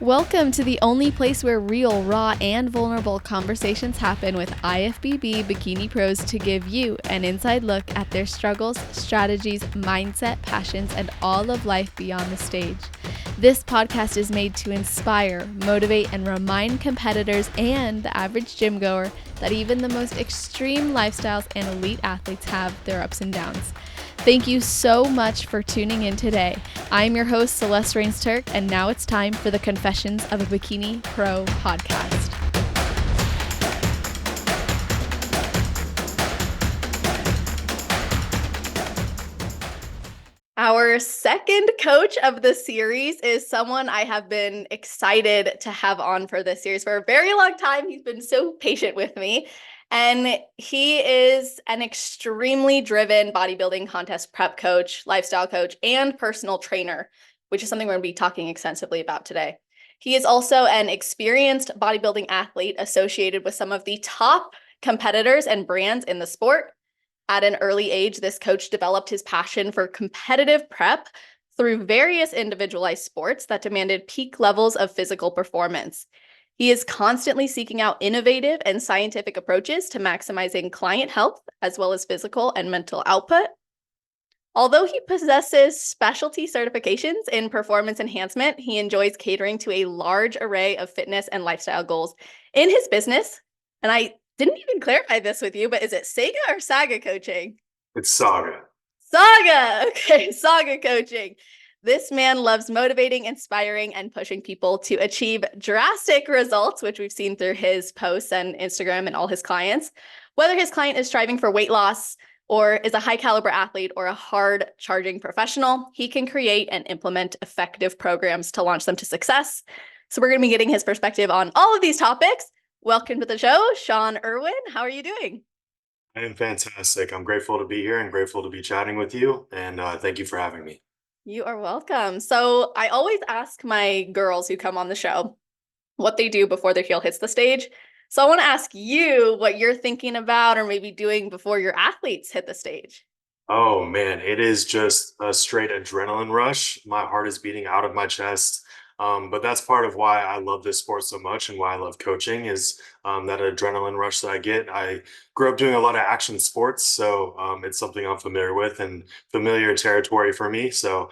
Welcome to the only place where real, raw, and vulnerable conversations happen with IFBB bikini pros to give you an inside look at their struggles, strategies, mindset, passions, and all of life beyond the stage. This podcast is made to inspire, motivate, and remind competitors and the average gym goer that even the most extreme lifestyles and elite athletes have their ups and downs. Thank you so much for tuning in today. I'm your host, Celeste Rains-Turk, and now it's time for the Confessions of a Bikini Pro podcast. Our second coach of the series is someone I have been excited to have on for this series for a very long time. He's been so patient with me. And he is an extremely driven bodybuilding contest prep coach, lifestyle coach, and personal trainer, which is something we're going to be talking extensively about today. He is also an experienced bodybuilding athlete associated with some of the top competitors and brands in the sport. At an early age, this coach developed his passion for competitive prep through various individualized sports that demanded peak levels of physical performance. He is constantly seeking out innovative and scientific approaches to maximizing client health as well as physical and mental output. Although he possesses specialty certifications in performance enhancement, he enjoys catering to a large array of fitness and lifestyle goals in his business. And I didn't even clarify this with you, but is it Sega or Saga coaching? It's Saga. Saga! Okay, Saga coaching. This man loves motivating, inspiring, and pushing people to achieve drastic results, which we've seen through his posts and Instagram and all his clients. Whether his client is striving for weight loss or is a high caliber athlete or a hard charging professional, he can create and implement effective programs to launch them to success. So we're going to be getting his perspective on all of these topics. Welcome to the show, Sean Irwin. How are you doing? I am fantastic. I'm grateful to be here and grateful to be chatting with you. And thank you for having me. You are welcome. So I always ask my girls who come on the show what they do before their heel hits the stage. So I want to ask you what you're thinking about or maybe doing before your athletes hit the stage. Oh man, it is just a straight adrenaline rush. My heart is beating out of my chest. But that's part of why I love this sport so much and why I love coaching is that adrenaline rush that I get. I grew up doing a lot of action sports, so it's something I'm familiar with and familiar territory for me. So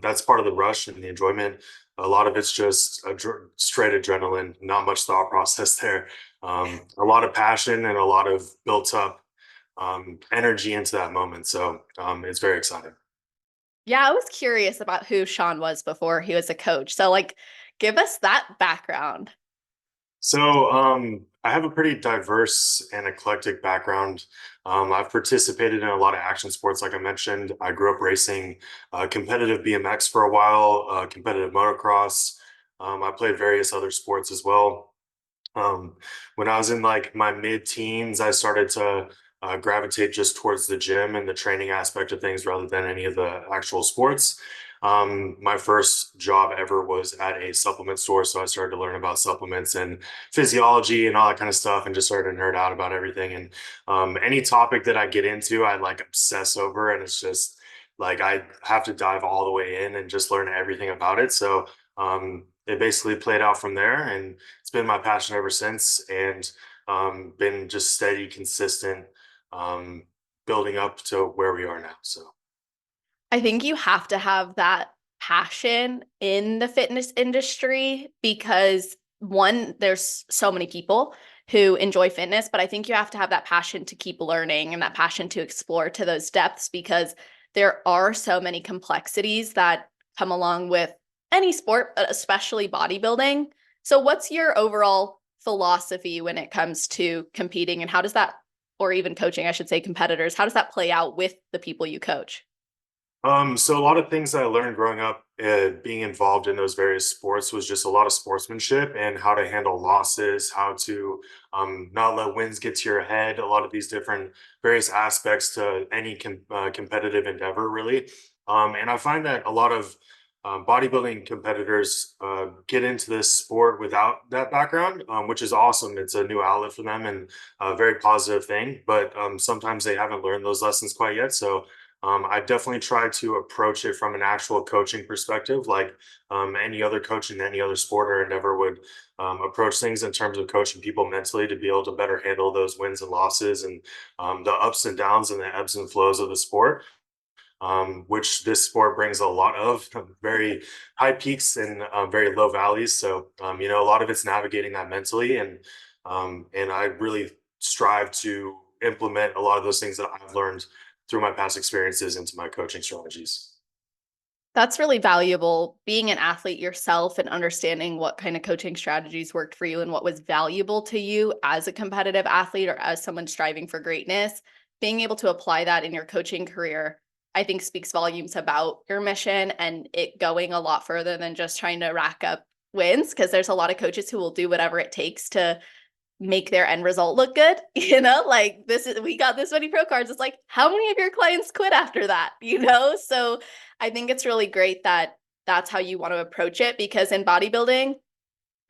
that's part of the rush and the enjoyment. A lot of it's just straight adrenaline, not much thought process there. A lot of passion and a lot of built up energy into that moment. So it's very exciting. Yeah, I was curious about who Sean was before he was a coach. So give us that background. So I have a pretty diverse and eclectic background. I've participated in a lot of action sports, like I mentioned. I grew up racing competitive BMX for a while, competitive motocross. I played various other sports as well. Um, when I was in like my mid-teens, I started to gravitate just towards the gym and the training aspect of things rather than any of the actual sports. My first job ever was at a supplement store, so I started to learn about supplements and physiology and all that kind of stuff, and just started to nerd out about everything. And any topic that I get into, I like obsess over, and it's just like I have to dive all the way in and just learn everything about it. So it basically played out from there, and it's been my passion ever since, and been just steady, consistent, um, building up to where we are now. So I think you have to have that passion in the fitness industry because one, there's so many people who enjoy fitness, but I think you have to have that passion to keep learning and that passion to explore to those depths because there are so many complexities that come along with any sport, but especially bodybuilding. So what's your overall philosophy when it comes to competing and how does that, or even coaching, I should say competitors, how does that play out with the people you coach? So a lot of things that I learned growing up, being involved in those various sports was just a lot of sportsmanship and how to handle losses, how to not let wins get to your head, a lot of these different various aspects to any competitive endeavor, really. And I find that a lot of bodybuilding competitors get into this sport without that background, which is awesome. It's a new outlet for them and a very positive thing, but sometimes they haven't learned those lessons quite yet. So I definitely try to approach it from an actual coaching perspective, like any other coach in any other sport or endeavor would approach things in terms of coaching people mentally to be able to better handle those wins and losses and the ups and downs and the ebbs and flows of the sport, which this sport brings a lot of very high peaks and very low valleys. So, a lot of it's navigating that mentally, and I really strive to implement a lot of those things that I've learned through my past experiences into my coaching strategies. That's really valuable. Being an athlete yourself and understanding what kind of coaching strategies worked for you and what was valuable to you as a competitive athlete or as someone striving for greatness, being able to apply that in your coaching career, I think speaks volumes about your mission and it going a lot further than just trying to rack up wins. Because there's a lot of coaches who will do whatever it takes to make their end result look good. Like this is, we got this many pro cards. It's like, how many of your clients quit after that? So I think it's really great that that's how you want to approach it, because in bodybuilding,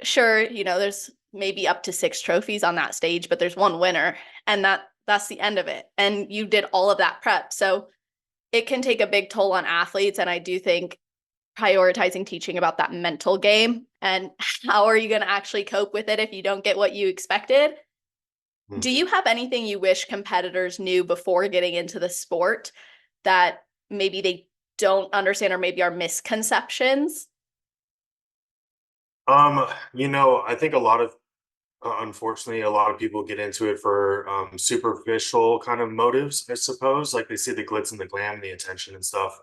sure, there's maybe up to 6 trophies on that stage, but there's one winner, and that's the end of it. And you did all of that prep. So it can take a big toll on athletes. And I do think prioritizing teaching about that mental game and how are you going to actually cope with it if you don't get what you expected. Do Mhm. you have anything you wish competitors knew before getting into the sport that maybe they don't understand or maybe are misconceptions? I think a lot of unfortunately, a lot of people get into it for superficial kind of motives, I suppose. Like they see the glitz and the glam and the attention and stuff.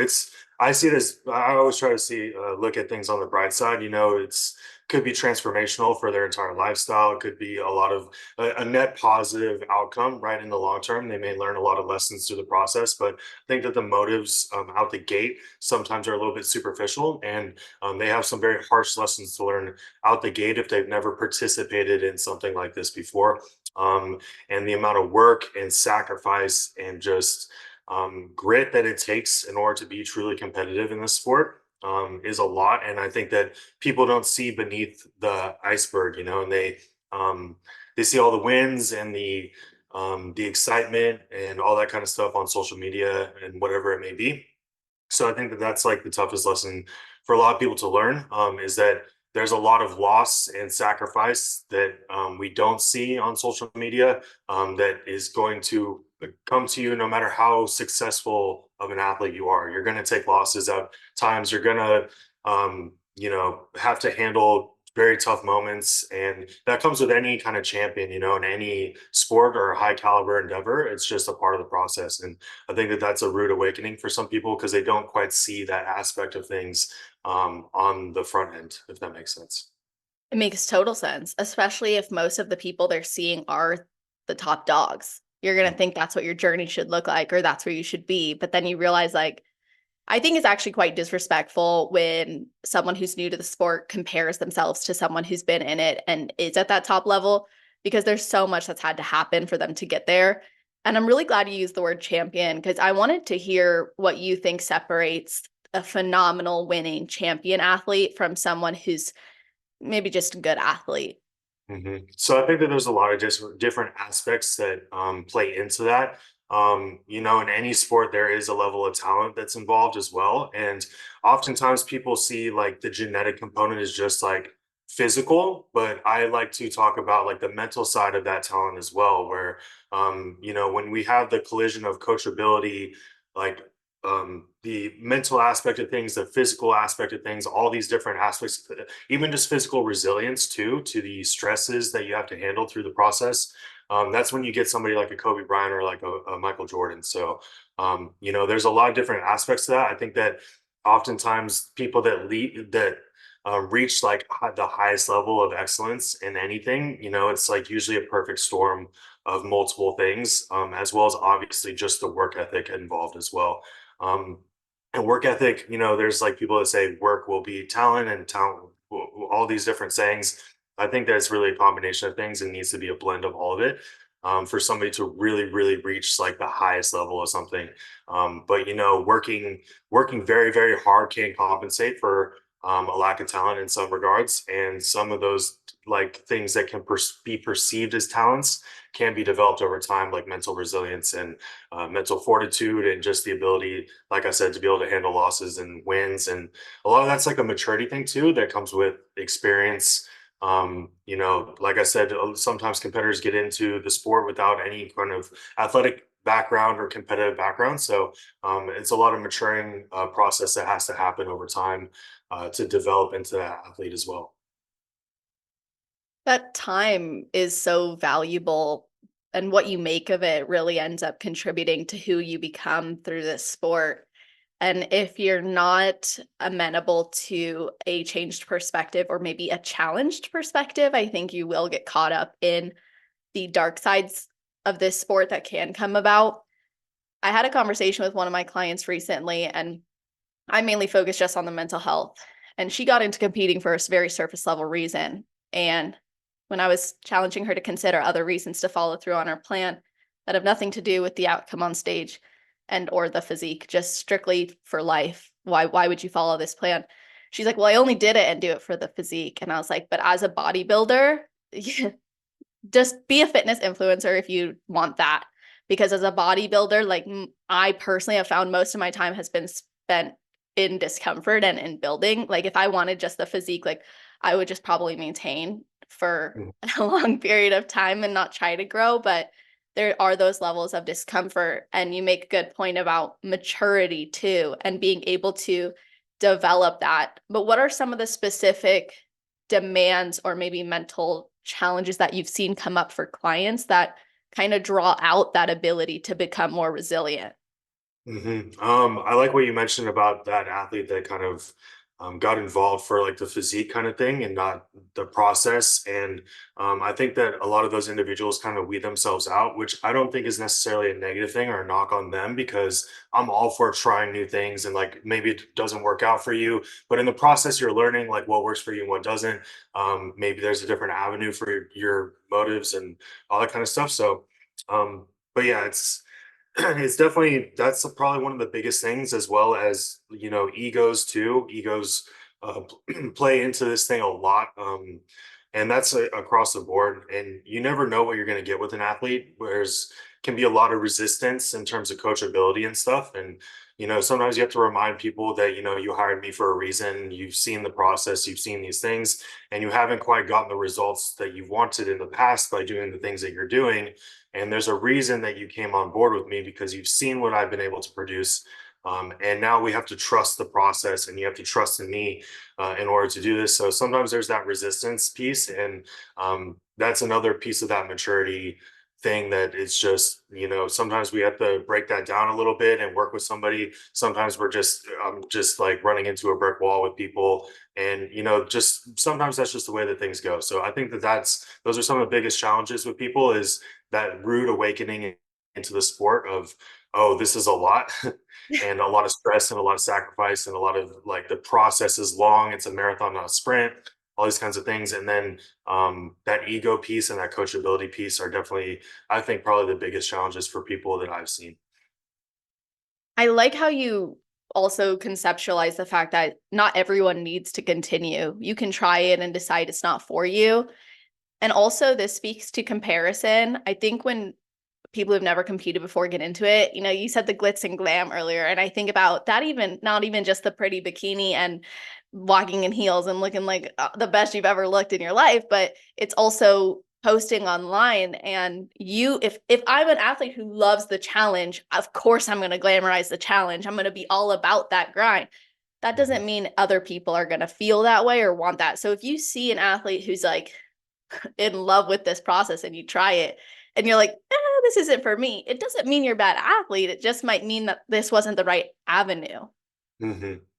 It's I see it as I always try to look at things on the bright side. It's could be transformational for their entire lifestyle. It could be a lot of a net positive outcome, right? In the long term, they may learn a lot of lessons through the process. But I think that the motives out the gate sometimes are a little bit superficial, and they have some very harsh lessons to learn out the gate if they've never participated in something like this before. And the amount of work and sacrifice and just grit that it takes in order to be truly competitive in this sport is a lot. And I think that people don't see beneath the iceberg, and they see all the wins and the excitement and all that kind of stuff on social media and whatever it may be. So I think that that's like the toughest lesson for a lot of people to learn, is that there's a lot of loss and sacrifice that we don't see on social media, that is going to come to you no matter how successful of an athlete you are. You're going to take losses at times. You're going to, have to handle very tough moments. And that comes with any kind of champion, in any sport or high caliber endeavor. It's just a part of the process. And I think that that's a rude awakening for some people because they don't quite see that aspect of things on the front end, if that makes sense. It makes total sense, especially if most of the people they're seeing are the top dogs. You're going to think that's what your journey should look like or that's where you should be. But then you realize, like, I think it's actually quite disrespectful when someone who's new to the sport compares themselves to someone who's been in it and is at that top level, because there's so much that's had to happen for them to get there. And I'm really glad you used the word champion, because I wanted to hear what you think separates a phenomenal winning champion athlete from someone who's maybe just a good athlete. So I think that there's a lot of different aspects that play into that. In any sport, there is a level of talent that's involved as well. And oftentimes people see like the genetic component is just like physical, but I like to talk about like the mental side of that talent as well, where, when we have the collision of coachability, like the mental aspect of things, the physical aspect of things, all these different aspects, even just physical resilience too, to the stresses that you have to handle through the process. That's when you get somebody like a Kobe Bryant or like a Michael Jordan. So, there's a lot of different aspects to that. I think that oftentimes people that lead that reach like the highest level of excellence in anything, it's like usually a perfect storm of multiple things, as well as obviously just the work ethic involved as well. Um, and work ethic, there's like people that say work will be talent and talent, all these different sayings. I think that it's really a combination of things and needs to be a blend of all of it, for somebody to really, really reach like the highest level of something. But working very, very hard can compensate for a lack of talent in some regards, and some of those like things that can be perceived as talents can be developed over time, like mental resilience and mental fortitude, and just the ability, like I said, to be able to handle losses and wins. And a lot of that's like a maturity thing too that comes with experience. Like I said, sometimes competitors get into the sport without any kind of athletic background or competitive background. So it's a lot of maturing process that has to happen over time to develop into that athlete as well. That time is so valuable, and what you make of it really ends up contributing to who you become through this sport. And if you're not amenable to a changed perspective or maybe a challenged perspective, I think you will get caught up in the dark sides of this sport that can come about. I had a conversation with one of my clients recently, and I mainly focus just on the mental health. And she got into competing for a very surface level reason. And when I was challenging her to consider other reasons to follow through on her plan that have nothing to do with the outcome on stage and or the physique, just strictly for life, why would you follow this plan? She's like, well, I only did it and do it for the physique. And I was like, but as a bodybuilder, just be a fitness influencer if you want that. Because as a bodybuilder, like I personally have found most of my time has been spent in discomfort and in building. Like if I wanted just the physique, like I would just probably maintain for Mhm. a long period of time and not try to grow. But there are those levels of discomfort. And you make a good point about maturity too, and being able to develop that. But what are some of the specific demands or maybe mental challenges that you've seen come up for clients that kind of draw out that ability to become more resilient? I like what you mentioned about that athlete that kind of got involved for like the physique kind of thing and not the process. And I think that a lot of those individuals kind of weed themselves out, which I don't think is necessarily a negative thing or a knock on them, because I'm all for trying new things, and like maybe it doesn't work out for you, but in the process, you're learning like what works for you and what doesn't. Maybe there's a different avenue for your motives and all that kind of stuff. So, but yeah, it's definitely, that's probably one of the biggest things, as well as egos too. Egos play into this thing a lot, and that's across the board. And you never know what you're going to get with an athlete. Whereas can be a lot of resistance in terms of coachability and stuff. And sometimes you have to remind people that you hired me for a reason. You've seen the process, you've seen these things, and you haven't quite gotten the results that you wanted in the past by doing the things that you're doing. And there's a reason that you came on board with me, because you've seen what I've been able to produce. And now we have to trust the process, and you have to trust in me in order to do this. So sometimes there's that resistance piece. And that's another piece of that maturity thing, that it's just, sometimes we have to break that down a little bit and work with somebody. Sometimes we're just like running into a brick wall with people. And, just sometimes that's just the way that things go. So I think that those are some of the biggest challenges with people, is that rude awakening into the sport of, oh, this is a lot, and a lot of stress and a lot of sacrifice, and a lot of like the process is long. It's a marathon, not a sprint, all these kinds of things. And then that ego piece and that coachability piece are definitely, I think, probably the biggest challenges for people that I've seen. I like how you also conceptualize the fact that not everyone needs to continue. You can try it and decide it's not for you. And also, this speaks to comparison. I think when people who've never competed before get into it, you said the glitz and glam earlier. And I think about that, even not even just the pretty bikini and walking in heels and looking like the best you've ever looked in your life, but it's also posting online. And if I'm an athlete who loves the challenge, of course I'm going to glamorize the challenge. I'm going to be all about that grind. That Mhm. doesn't mean other people are going to feel that way or want that. So if you see an athlete who's like in love with this process and you try it and you're like, this isn't for me, it doesn't mean you're a bad athlete. It just might mean that this wasn't the right avenue.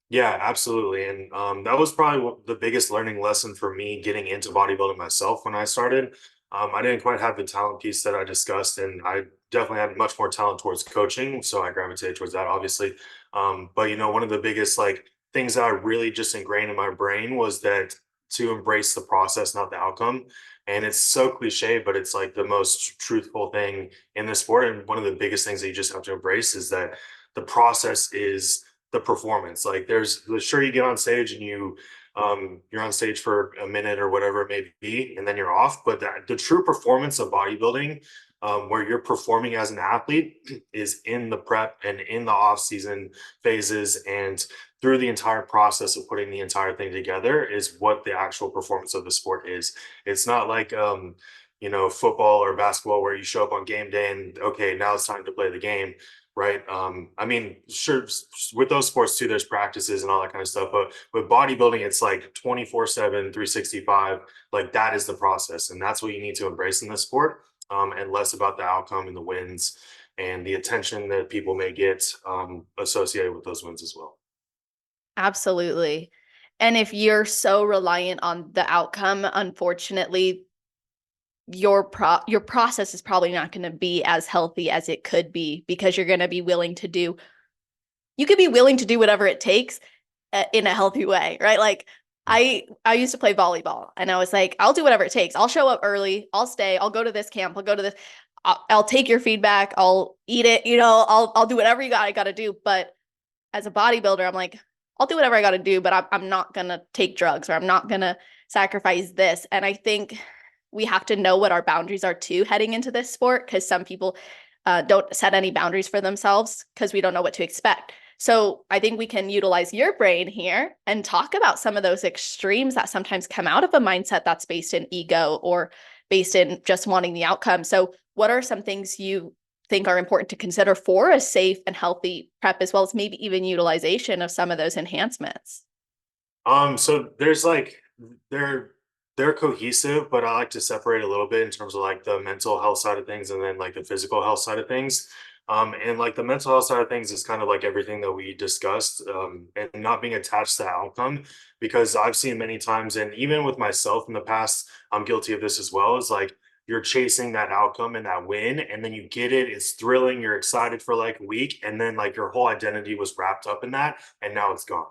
Yeah, absolutely. And that was probably the biggest learning lesson for me getting into bodybuilding myself when I started. I didn't quite have the talent piece that I discussed, and I definitely had much more talent towards coaching. So I gravitated towards that, obviously. But one of the biggest like things that I really just ingrained in my brain was that to embrace the process, not the outcome. And it's so cliche, but it's like the most truthful thing in the sport. And one of the biggest things that you just have to embrace is that the process is the performance. Like there's sure you get on stage and you're on stage for a minute or whatever it may be, and then you're off. But the true performance of bodybuilding, where you're performing as an athlete, is in the prep and in the off season phases and through the entire process of putting the entire thing together is what the actual performance of the sport is. It's not like football or basketball where you show up on game day and okay, now it's time to play the game, right? I mean, sure, with those sports too, there's practices and all that kind of stuff, but with bodybuilding, it's like 24/7, 365. Like that is the process, and that's what you need to embrace in this sport, and less about the outcome and the wins and the attention that people may get associated with those wins as well. Absolutely. And if you're so reliant on the outcome, unfortunately, your process is probably not going to be as healthy as it could be, because you're going to be willing to do you could be willing to do whatever it takes in a healthy way, right? Like I used to play volleyball, and I was like, I'll do whatever it takes. I'll show up early. I'll stay. I'll go to this camp. I'll go to this. I'll take your feedback. I'll eat it. I'll do whatever I got to do. But as a bodybuilder, I'm like, I'll do whatever I got to do, but I'm not going to take drugs, or I'm not going to sacrifice this. And I think we have to know what our boundaries are too heading into this sport, because some people don't set any boundaries for themselves because we don't know what to expect. So I think we can utilize your brain here and talk about some of those extremes that sometimes come out of a mindset that's based in ego or based in just wanting the outcome. So what are some things you think are important to consider for a safe and healthy prep, as well as maybe even utilization of some of those enhancements? So there's like they're cohesive, but I like to separate a little bit in terms of like the mental health side of things and then like the physical health side of things. And like the mental health side of things is kind of like everything that we discussed, and not being attached to the outcome, because I've seen many times, and even with myself in the past, I'm guilty of this as well. Is like you're chasing that outcome and that win, and then you get it, it's thrilling, you're excited for like a week, and then like your whole identity was wrapped up in that, and now it's gone.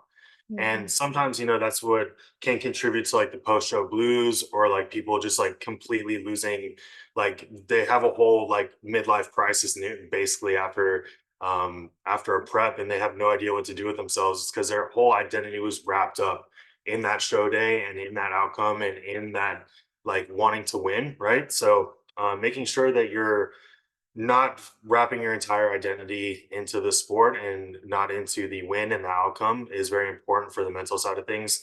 And Mhm. sometimes, that's what can contribute to like the post-show blues, or like people just like completely losing, like they have a whole like midlife crisis basically after a prep, and they have no idea what to do with themselves. It's because their whole identity was wrapped up in that show day and in that outcome and in that like wanting to win, right? So making sure that you're not wrapping your entire identity into the sport and not into the win and the outcome is very important for the mental side of things.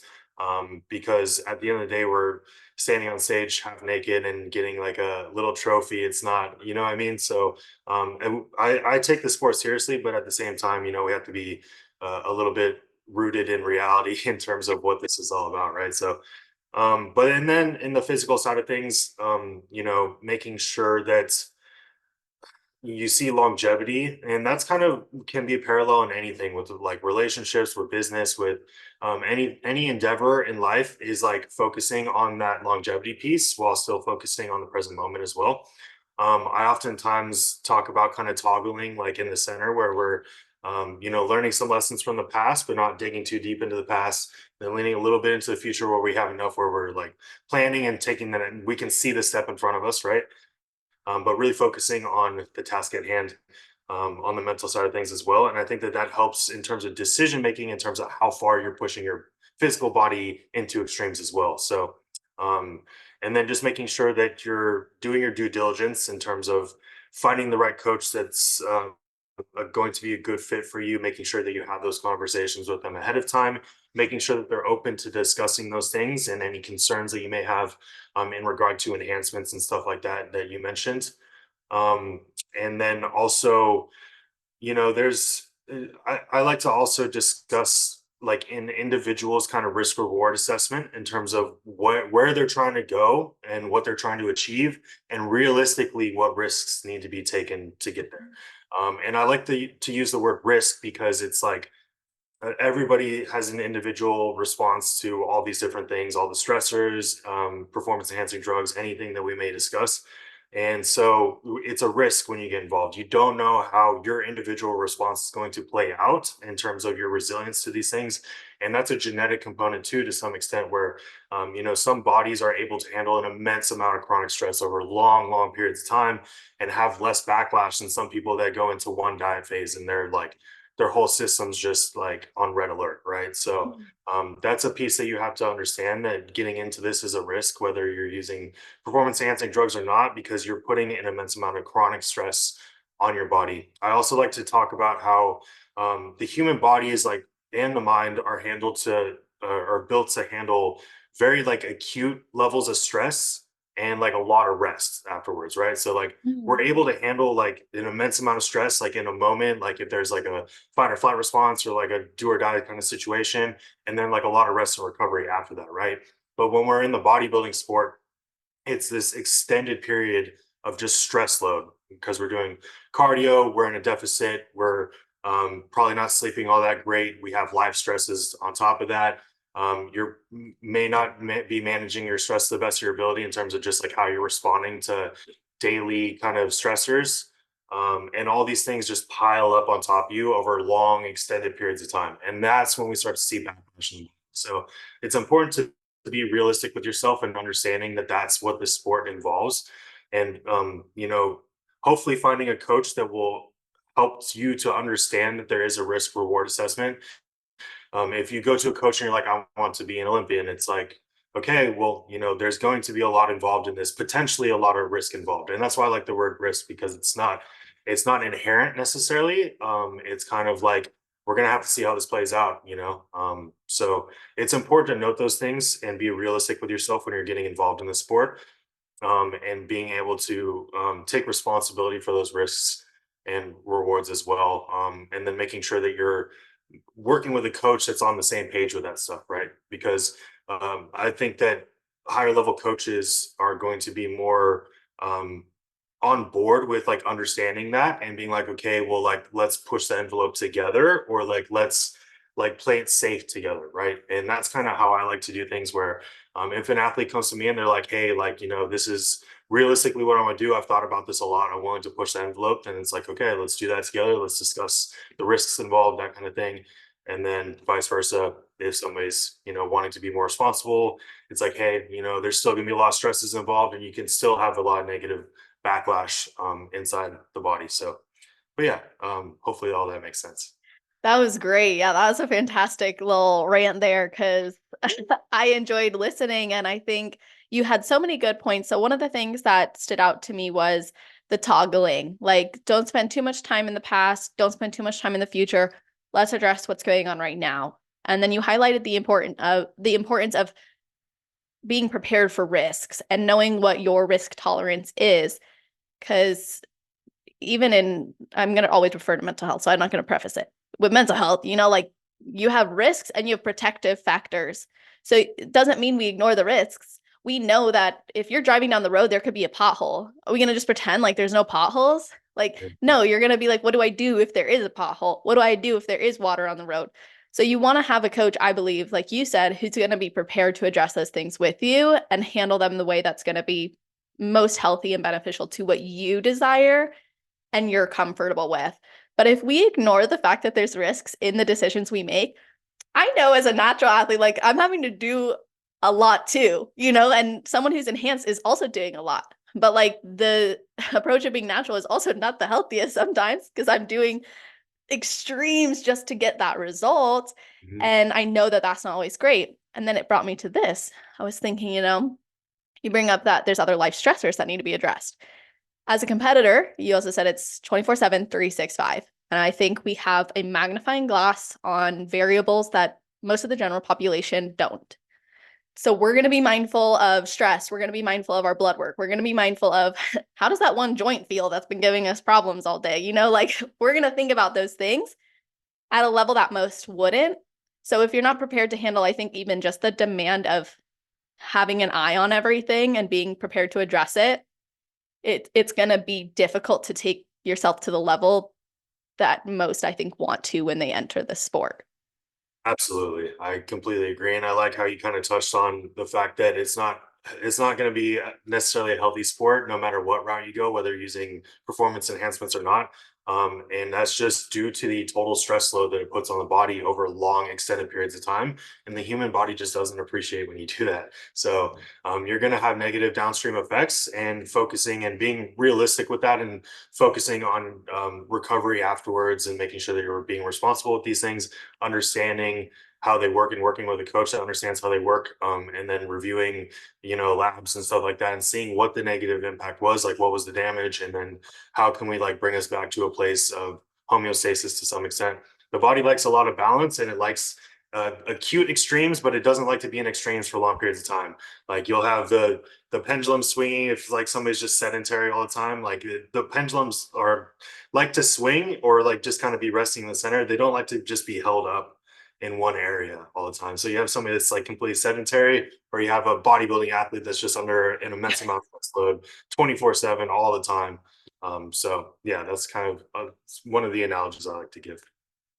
Because at the end of the day, we're standing on stage half naked and getting like a little trophy. It's not, you know what I mean? So, and I take the sport seriously, but at the same time, we have to be a little bit rooted in reality in terms of what this is all about, right? So, but and then in the physical side of things, making sure that you see longevity, and that's kind of can be a parallel in anything with like relationships, with business, with any endeavor in life, is like focusing on that longevity piece while still focusing on the present moment as well. I oftentimes talk about kind of toggling like in the center where we're learning some lessons from the past but not digging too deep into the past, then leaning a little bit into the future where we have enough where we're like planning and taking that, and we can see the step in front of us, right? But really focusing on the task at hand, on the mental side of things as well. And I think that that helps in terms of decision making, in terms of how far you're pushing your physical body into extremes as well. So, and then just making sure that you're doing your due diligence in terms of finding the right coach that's going to be a good fit for you, making sure that you have those conversations with them ahead of time, making sure that they're open to discussing those things and any concerns that you may have in regard to enhancements and stuff like that that you mentioned. Um, and then also, there's I like to also discuss like in individuals kind of risk reward assessment in terms of where they're trying to go and what they're trying to achieve, and realistically what risks need to be taken to get there. And I like to use the word risk because it's like everybody has an individual response to all these different things, all the stressors, performance enhancing drugs, anything that we may discuss. And so it's a risk when you get involved. You don't know how your individual response is going to play out in terms of your resilience to these things. And that's a genetic component too, to some extent, where, some bodies are able to handle an immense amount of chronic stress over long, long periods of time and have less backlash than some people that go into one diet phase and they're like their whole system's just like on red alert, right? So that's a piece that you have to understand, that getting into this is a risk, whether you're using performance enhancing drugs or not, because you're putting an immense amount of chronic stress on your body. I also like to talk about how the human body is like, and the mind are handled to are built to handle very like acute levels of stress and like a lot of rest afterwards, right? So like we're Mhm. able to handle like an immense amount of stress like in a moment, like if there's like a fight or flight response or like a do or die kind of situation, and then like a lot of rest and recovery after that, right? But when we're in the bodybuilding sport, it's this extended period of just stress load because we're doing cardio, we're in a deficit, we're probably not sleeping all that great. We have life stresses on top of that. You're may not be managing your stress to the best of your ability in terms of just like how you're responding to daily kind of stressors. And all these things just pile up on top of you over long, extended periods of time. And that's when we start to see backlash. So it's important to be realistic with yourself and understanding that that's what the sport involves. And, hopefully finding a coach that will help you to understand that there is a risk reward assessment. If you go to a coach and you're like, I want to be an Olympian, it's like, okay, well, there's going to be a lot involved in this, potentially a lot of risk involved. And that's why I like the word risk, because it's not inherent necessarily. It's kind of like we're gonna have to see how this plays out. So it's important to note those things and be realistic with yourself when you're getting involved in the sport, and being able to take responsibility for those risks and rewards as well. And then making sure that you're working with a coach that's on the same page with that stuff, right? Because I think that higher level coaches are going to be more um, on board with like understanding that and being like, okay, well, like let's push the envelope together, or like let's like play it safe together, right? And that's kind of how I like to do things. Where if an athlete comes to me and they're like, hey, like this is realistically what I want to do. I've thought about this a lot. I'm willing to push the envelope. Then it's like, okay, let's do that together. Let's discuss the risks involved, that kind of thing. And then vice versa, if somebody's wanting to be more responsible, it's like, hey, there's still gonna be a lot of stresses involved, and you can still have a lot of negative backlash inside the body. So, but yeah, hopefully all that makes sense. That was great. Yeah, that was a fantastic little rant there because I enjoyed listening and I think you had so many good points. So one of the things that stood out to me was the toggling. Like, don't spend too much time in the past, don't spend too much time in the future. Let's address what's going on right now. And then you highlighted the importance of being prepared for risks and knowing what your risk tolerance is. Because I'm going to always refer to mental health, so I'm not going to preface it with mental health, like you have risks and you have protective factors. So it doesn't mean we ignore the risks. We know that if you're driving down the road, there could be a pothole. Are we going to just pretend like there's no potholes? Like, no, you're going to be like, what do I do if there is a pothole? What do I do if there is water on the road? So you want to have a coach, I believe, like you said, who's going to be prepared to address those things with you and handle them the way that's going to be most healthy and beneficial to what you desire and you're comfortable with. But if we ignore the fact that there's risks in the decisions we make, I know as a natural athlete, like I'm having to do a lot too, and someone who's enhanced is also doing a lot. But like the approach of being natural is also not the healthiest sometimes because I'm doing extremes just to get that result. Mhm. And I know that that's not always great. And then it brought me to this. I was thinking, you bring up that there's other life stressors that need to be addressed. As a competitor, you also said it's 24/7, 365. And I think we have a magnifying glass on variables that most of the general population don't. So we're going to be mindful of stress. We're going to be mindful of our blood work. We're going to be mindful of how does that one joint feel that's been giving us problems all day? Like we're going to think about those things at a level that most wouldn't. So if you're not prepared to handle, I think even just the demand of having an eye on everything and being prepared to address it's going to be difficult to take yourself to the level that most, I think, want to when they enter the sport. Absolutely. I completely agree. And I like how you kind of touched on the fact that it's not going to be necessarily a healthy sport no matter what route you go, whether using performance enhancements or not. And that's just due to the total stress load that it puts on the body over long extended periods of time. And the human body just doesn't appreciate when you do that. So you're going to have negative downstream effects, and focusing and being realistic with that, and focusing on recovery afterwards, and making sure that you're being responsible with these things, understanding how they work and working with a coach that understands how they work, and then reviewing, labs and stuff like that, and seeing what the negative impact was, like what was the damage, and then how can we like bring us back to a place of homeostasis to some extent. The body likes a lot of balance, and it likes acute extremes, but it doesn't like to be in extremes for long periods of time. Like you'll have the pendulum swinging if like somebody's just sedentary all the time. Like the pendulums are like to swing, or like just kind of be resting in the center. They don't like to just be held up in one area all the time. So you have somebody that's like completely sedentary, or you have a bodybuilding athlete that's just under an immense amount of stress load 24/7 all the time. So yeah, that's kind of one of the analogies I like to give.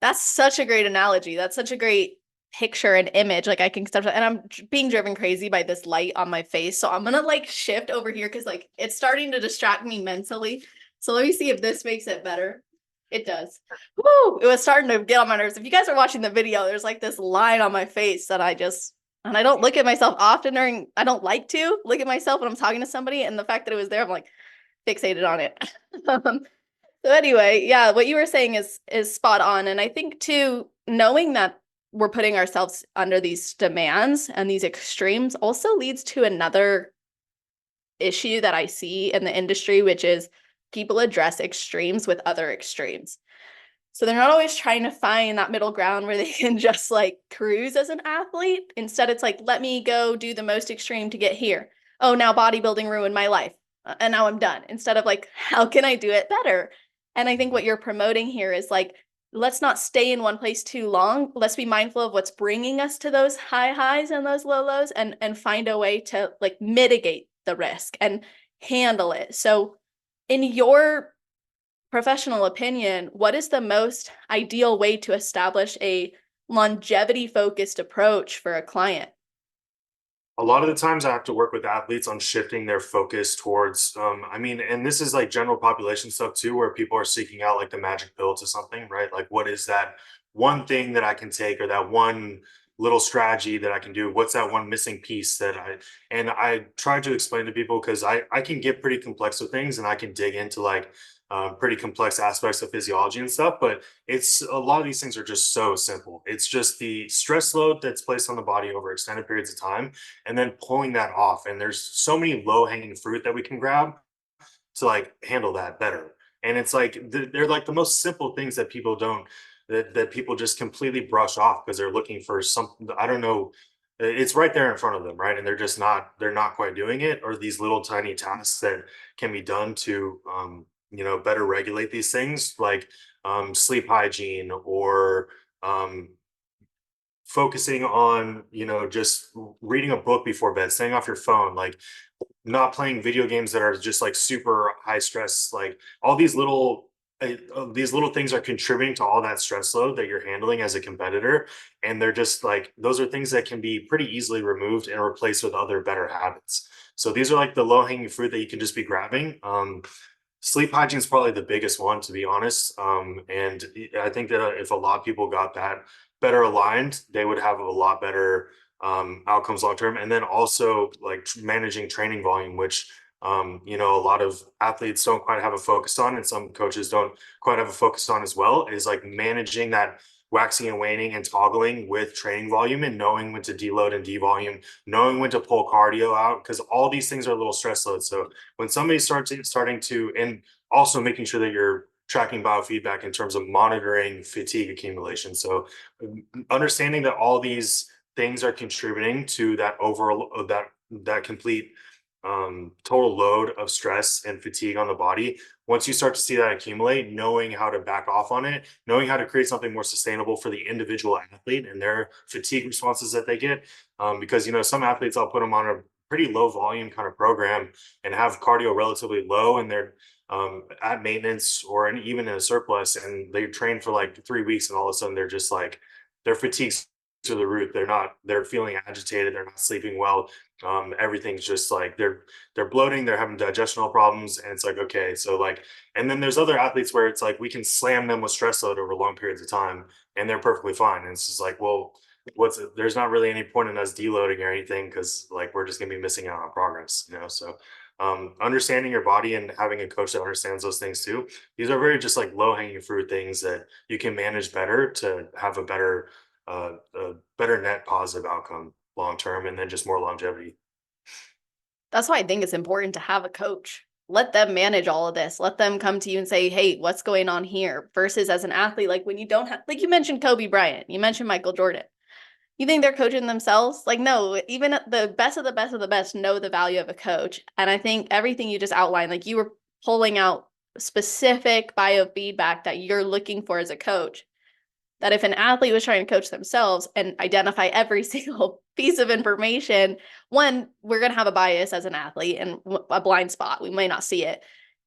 That's such a great analogy. That's such a great picture and image. Like I can start, and I'm being driven crazy by this light on my face. So I'm gonna like shift over here because like it's starting to distract me mentally. So let me see if this makes it better. It does. Woo! It was starting to get on my nerves. If you guys are watching the video, there's like this line on my face that and I don't look at myself often during, I don't like to look at myself when I'm talking to somebody. And the fact that it was there, I'm like fixated on it. So anyway, yeah, what you were saying is spot on. And I think too, knowing that we're putting ourselves under these demands and these extremes also leads to another issue that I see in the industry, which is people address extremes with other extremes. So they're not always trying to find that middle ground where they can just like cruise as an athlete. Instead, it's like, let me go do the most extreme to get here. Oh, now bodybuilding ruined my life. And now I'm done. Instead of like, how can I do it better? And I think what you're promoting here is like, let's not stay in one place too long. Let's be mindful of what's bringing us to those high highs and those low lows, and find a way to like mitigate the risk and handle it. So in your professional opinion, what is the most ideal way to establish a longevity focused approach for a client? A lot of the times I have to work with athletes on shifting their focus towards, and this is like general population stuff too, where people are seeking out like the magic pill to something, right? Like, what is that one thing that I can take, or that one little strategy that I can do? What's that one missing piece and I try to explain to people, because I can get pretty complex with things, and I can dig into like pretty complex aspects of physiology and stuff, but it's a lot of these things are just so simple. It's just the stress load that's placed on the body over extended periods of time, and then pulling that off. And there's so many low hanging fruit that we can grab to like handle that better. And it's like they're like the most simple things that people don't that people just completely brush off because they're looking for something. I don't know. It's right there in front of them, right? And they're not quite doing it, or these little tiny tasks that can be done to better regulate these things, like sleep hygiene, or um, focusing on, just reading a book before bed, staying off your phone, like not playing video games that are just like super high stress. Like all these little things are contributing to all that stress load that you're handling as a competitor. And they're just like, those are things that can be pretty easily removed and replaced with other better habits. So these are like the low hanging fruit that you can just be grabbing. Sleep hygiene is probably the biggest one, to be honest. And I think that if a lot of people got that better aligned, they would have a lot better outcomes long term. And then also like managing training volume, which a lot of athletes don't quite have a focus on, and some coaches don't quite have a focus on as well, is like managing that waxing and waning and toggling with training volume, and knowing when to deload and devolume, knowing when to pull cardio out, because all these things are little stress loads. So when somebody starting to, and also making sure that you're tracking biofeedback in terms of monitoring fatigue accumulation. So understanding that all these things are contributing to that overall that complete total load of stress and fatigue on the body. Once you start to see that accumulate, knowing how to back off on it, knowing how to create something more sustainable for the individual athlete and their fatigue responses that they get. Because some athletes, I'll put them on a pretty low volume kind of program and have cardio relatively low, and they're at maintenance or even in a surplus, and they train for like 3 weeks, and all of a sudden they're just like their fatigue's to the root. They're feeling agitated, they're not sleeping well. Everything's just like they're bloating, they're having digestional problems, and it's like, okay, so like, and then there's other athletes where it's like we can slam them with stress load over long periods of time and they're perfectly fine. And it's just like, well, there's not really any point in us deloading or anything, because like we're just gonna be missing out on progress, you know. So understanding your body and having a coach that understands those things too, these are very just like low hanging fruit things that you can manage better to have a better net positive outcome long term, and then just more longevity. That's why I think it's important to have a coach. Let them manage all of this. Let them come to you and say, hey, what's going on here? Versus as an athlete, like when you don't have, like you mentioned Kobe Bryant, you mentioned Michael Jordan. You think they're coaching themselves? Like, no, even the best of the best of the best know the value of a coach. And I think everything you just outlined, like you were pulling out specific biofeedback that you're looking for as a coach, that if an athlete was trying to coach themselves and identify every single piece of information, one, we're going to have a bias as an athlete and a blind spot. We may not see it.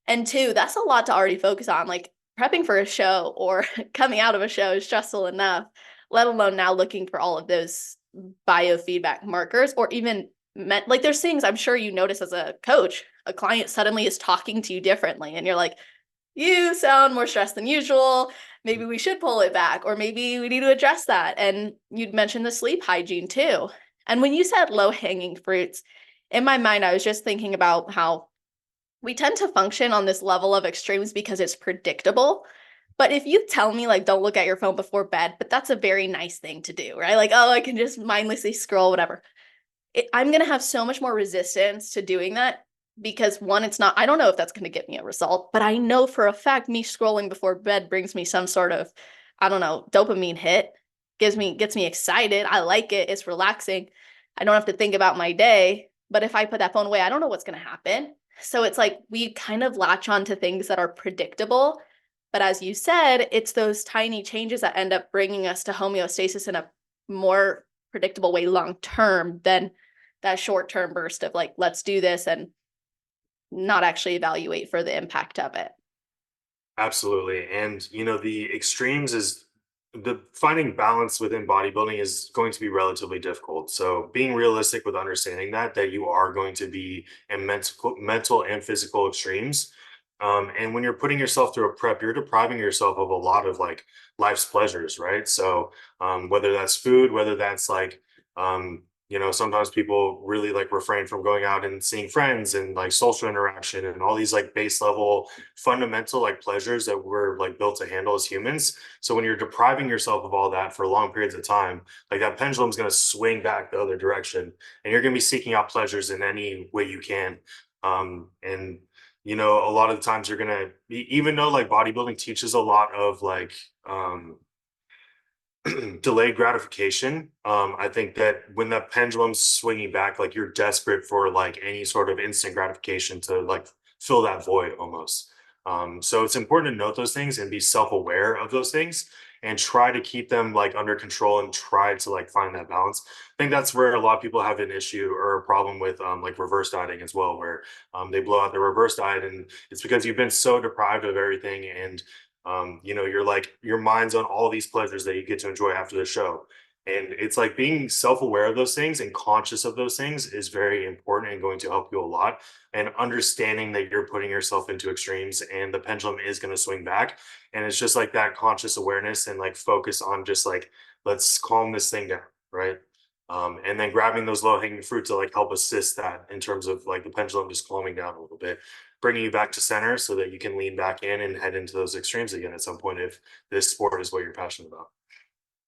And two, that's a lot to already focus on. Like prepping for a show or coming out of a show is stressful enough, let alone now looking for all of those biofeedback markers, or even like there's things I'm sure you notice as a coach, a client suddenly is talking to you differently and you're like, you sound more stressed than usual. Maybe we should pull it back, or maybe we need to address that. And you'd mentioned the sleep hygiene too. And when you said low hanging fruits, in my mind, I was just thinking about how we tend to function on this level of extremes because it's predictable. But if you tell me, like, don't look at your phone before bed, but that's a very nice thing to do, right? Like, oh, I can just mindlessly scroll, whatever. I'm going to have so much more resistance to doing that because one, it's not, I don't know if that's going to get me a result, but I know for a fact me scrolling before bed brings me some sort of, I don't know, dopamine hit, gets me excited. I like it. It's relaxing. I don't have to think about my day. But if I put that phone away, I don't know what's going to happen. So it's like we kind of latch on to things that are predictable. But as you said, it's those tiny changes that end up bringing us to homeostasis in a more predictable way long term than that short term burst of like, let's do this and not actually evaluate for the impact of it. Absolutely. And you know, the extremes is the finding balance within bodybuilding is going to be relatively difficult. So being realistic with understanding that you are going to be in mental and physical extremes. And when you're putting yourself through a prep, you're depriving yourself of a lot of like life's pleasures, right? So whether that's food, whether that's like you know, sometimes people really like refrain from going out and seeing friends and like social interaction and all these like base level fundamental like pleasures that we're like built to handle as humans. So when you're depriving yourself of all that for long periods of time, like that pendulum's going to swing back the other direction, and you're going to be seeking out pleasures in any way you can. And you know, a lot of the times you're going to, even though like bodybuilding teaches a lot of like delayed gratification. I think that when that pendulum's swinging back, like you're desperate for like any sort of instant gratification to like fill that void almost. So it's important to note those things and be self-aware of those things and try to keep them like under control and try to like find that balance. I think that's where a lot of people have an issue or a problem with like reverse dieting as well, where they blow out the reverse diet, and it's because you've been so deprived of everything, and you know, you're like your mind's on all these pleasures that you get to enjoy after the show. And it's like being self-aware of those things and conscious of those things is very important and going to help you a lot. And understanding that you're putting yourself into extremes and the pendulum is going to swing back, and it's just like that conscious awareness and like focus on just like, let's calm this thing down, right? And then grabbing those low-hanging fruit to like help assist that in terms of like the pendulum just calming down a little bit, bringing you back to center so that you can lean back in and head into those extremes again at some point if this sport is what you're passionate about.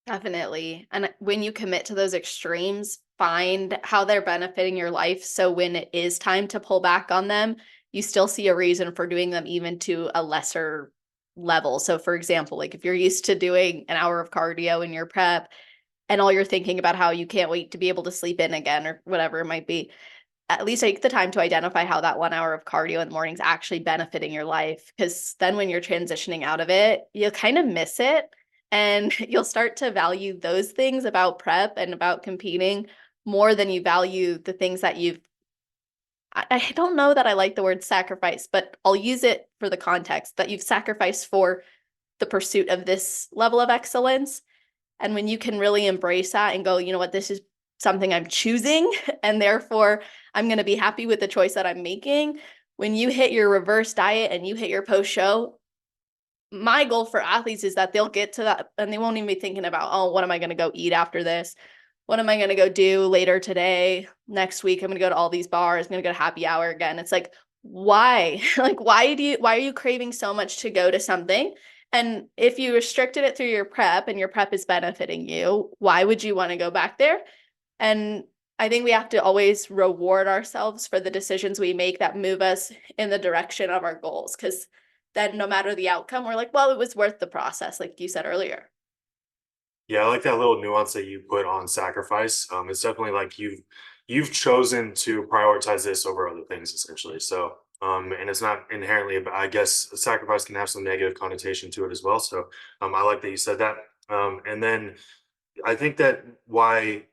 Definitely. And when you commit to those extremes, find how they're benefiting your life. So when it is time to pull back on them, you still see a reason for doing them even to a lesser level. So for example, like if you're used to doing an hour of cardio in your prep and all you're thinking about how you can't wait to be able to sleep in again or whatever it might be, at least take the time to identify how that 1 hour of cardio in the morning is actually benefiting your life. Because then when you're transitioning out of it, you'll kind of miss it. And you'll start to value those things about prep and about competing more than you value the things that I don't know that I like the word sacrifice, but I'll use it for the context that you've sacrificed for the pursuit of this level of excellence. And when you can really embrace that and go, you know what, this is something I'm choosing, and therefore I'm going to be happy with the choice that I'm making. When you hit your reverse diet and you hit your post show, my goal for athletes is that they'll get to that and they won't even be thinking about, oh, what am I going to go eat after this? What am I going to go do later today? Next week, I'm going to go to all these bars. I'm going to go to happy hour again. It's like, why? Like, why are you craving so much to go to something? And if you restricted it through your prep and your prep is benefiting you, why would you want to go back there? And I think we have to always reward ourselves for the decisions we make that move us in the direction of our goals. Because then no matter the outcome, we're like, well, it was worth the process, like you said earlier. Yeah, I like that little nuance that you put on sacrifice. It's definitely like you've chosen to prioritize this over other things, essentially. So, and it's not inherently, but I guess sacrifice can have some negative connotation to it as well. So, I like that you said that. And then I think that why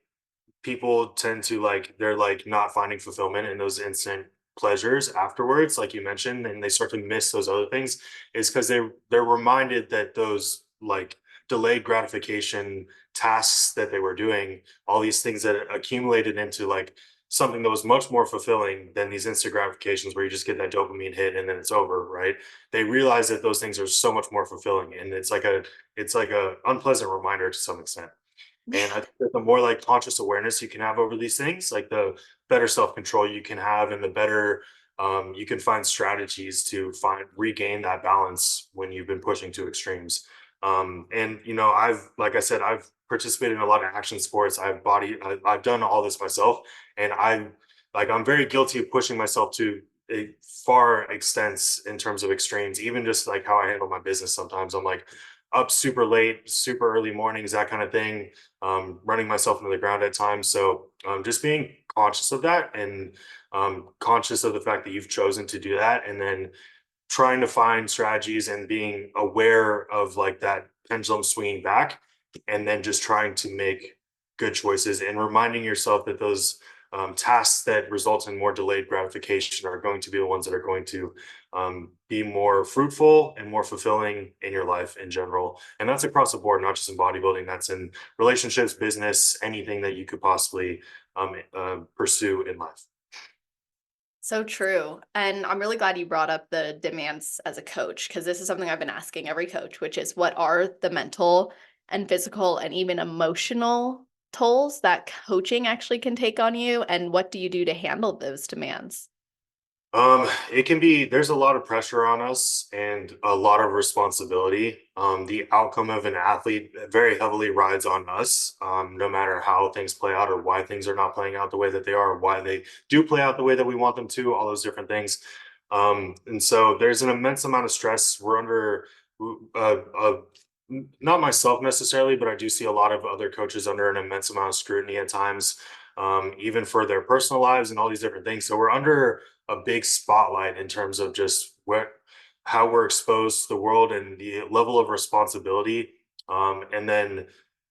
people tend to like they're like not finding fulfillment in those instant pleasures afterwards, like you mentioned, and they start to miss those other things, is because they're reminded that those like delayed gratification tasks that they were doing, all these things that accumulated into like something that was much more fulfilling than these instant gratifications where you just get that dopamine hit and then it's over, right? They realize that those things are so much more fulfilling, and it's like a unpleasant reminder to some extent. And I think that the more like conscious awareness you can have over these things, like the better self-control you can have and the better you can find strategies to find regain that balance when you've been pushing to extremes. And like I said, I've participated in a lot of action sports. I've done all this myself, and I'm very guilty of pushing myself to a far extents in terms of extremes, even just like how I handle my business. Sometimes I'm like up super late, super early mornings, that kind of thing, running myself into the ground at times. So just being conscious of that and conscious of the fact that you've chosen to do that, and then trying to find strategies and being aware of like that pendulum swinging back, and then just trying to make good choices and reminding yourself that those tasks that result in more delayed gratification are going to be the ones that are going to be more fruitful and more fulfilling in your life in general. And that's across the board, not just in bodybuilding. That's in relationships, business, anything that you could possibly pursue in life. So true. And I'm really glad you brought up the demands as a coach, because this is something I've been asking every coach, which is what are the mental and physical and even emotional tolls that coaching actually can take on you? And what do you do to handle those demands? It can be, there's a lot of pressure on us and a lot of responsibility. The outcome of an athlete very heavily rides on us, no matter how things play out or why things are not playing out the way that they are, or why they do play out the way that we want them to, all those different things. And so there's an immense amount of stress. We're under, not myself necessarily, but I do see a lot of other coaches under an immense amount of scrutiny at times, even for their personal lives and all these different things. So we're under a big spotlight in terms of just how we're exposed to the world and the level of responsibility. And then,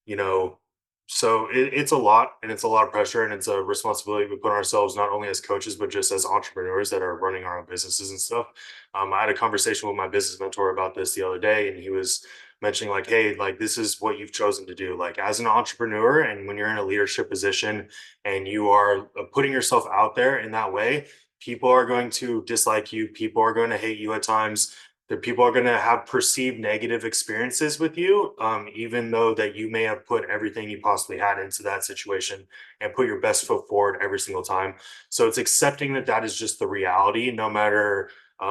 you know, so it's a lot, and it's a lot of pressure, and it's a responsibility we put on ourselves, not only as coaches, but just as entrepreneurs that are running our own businesses and stuff. I had a conversation with my business mentor about this the other day, and he was mentioning like, hey, like this is what you've chosen to do. Like as an entrepreneur, and when you're in a leadership position and you are putting yourself out there in that way, people are going to dislike you. People are going to hate you at times. That people are going to have perceived negative experiences with you, even though that you may have put everything you possibly had into that situation and put your best foot forward every single time. So it's accepting that that is just the reality, no matter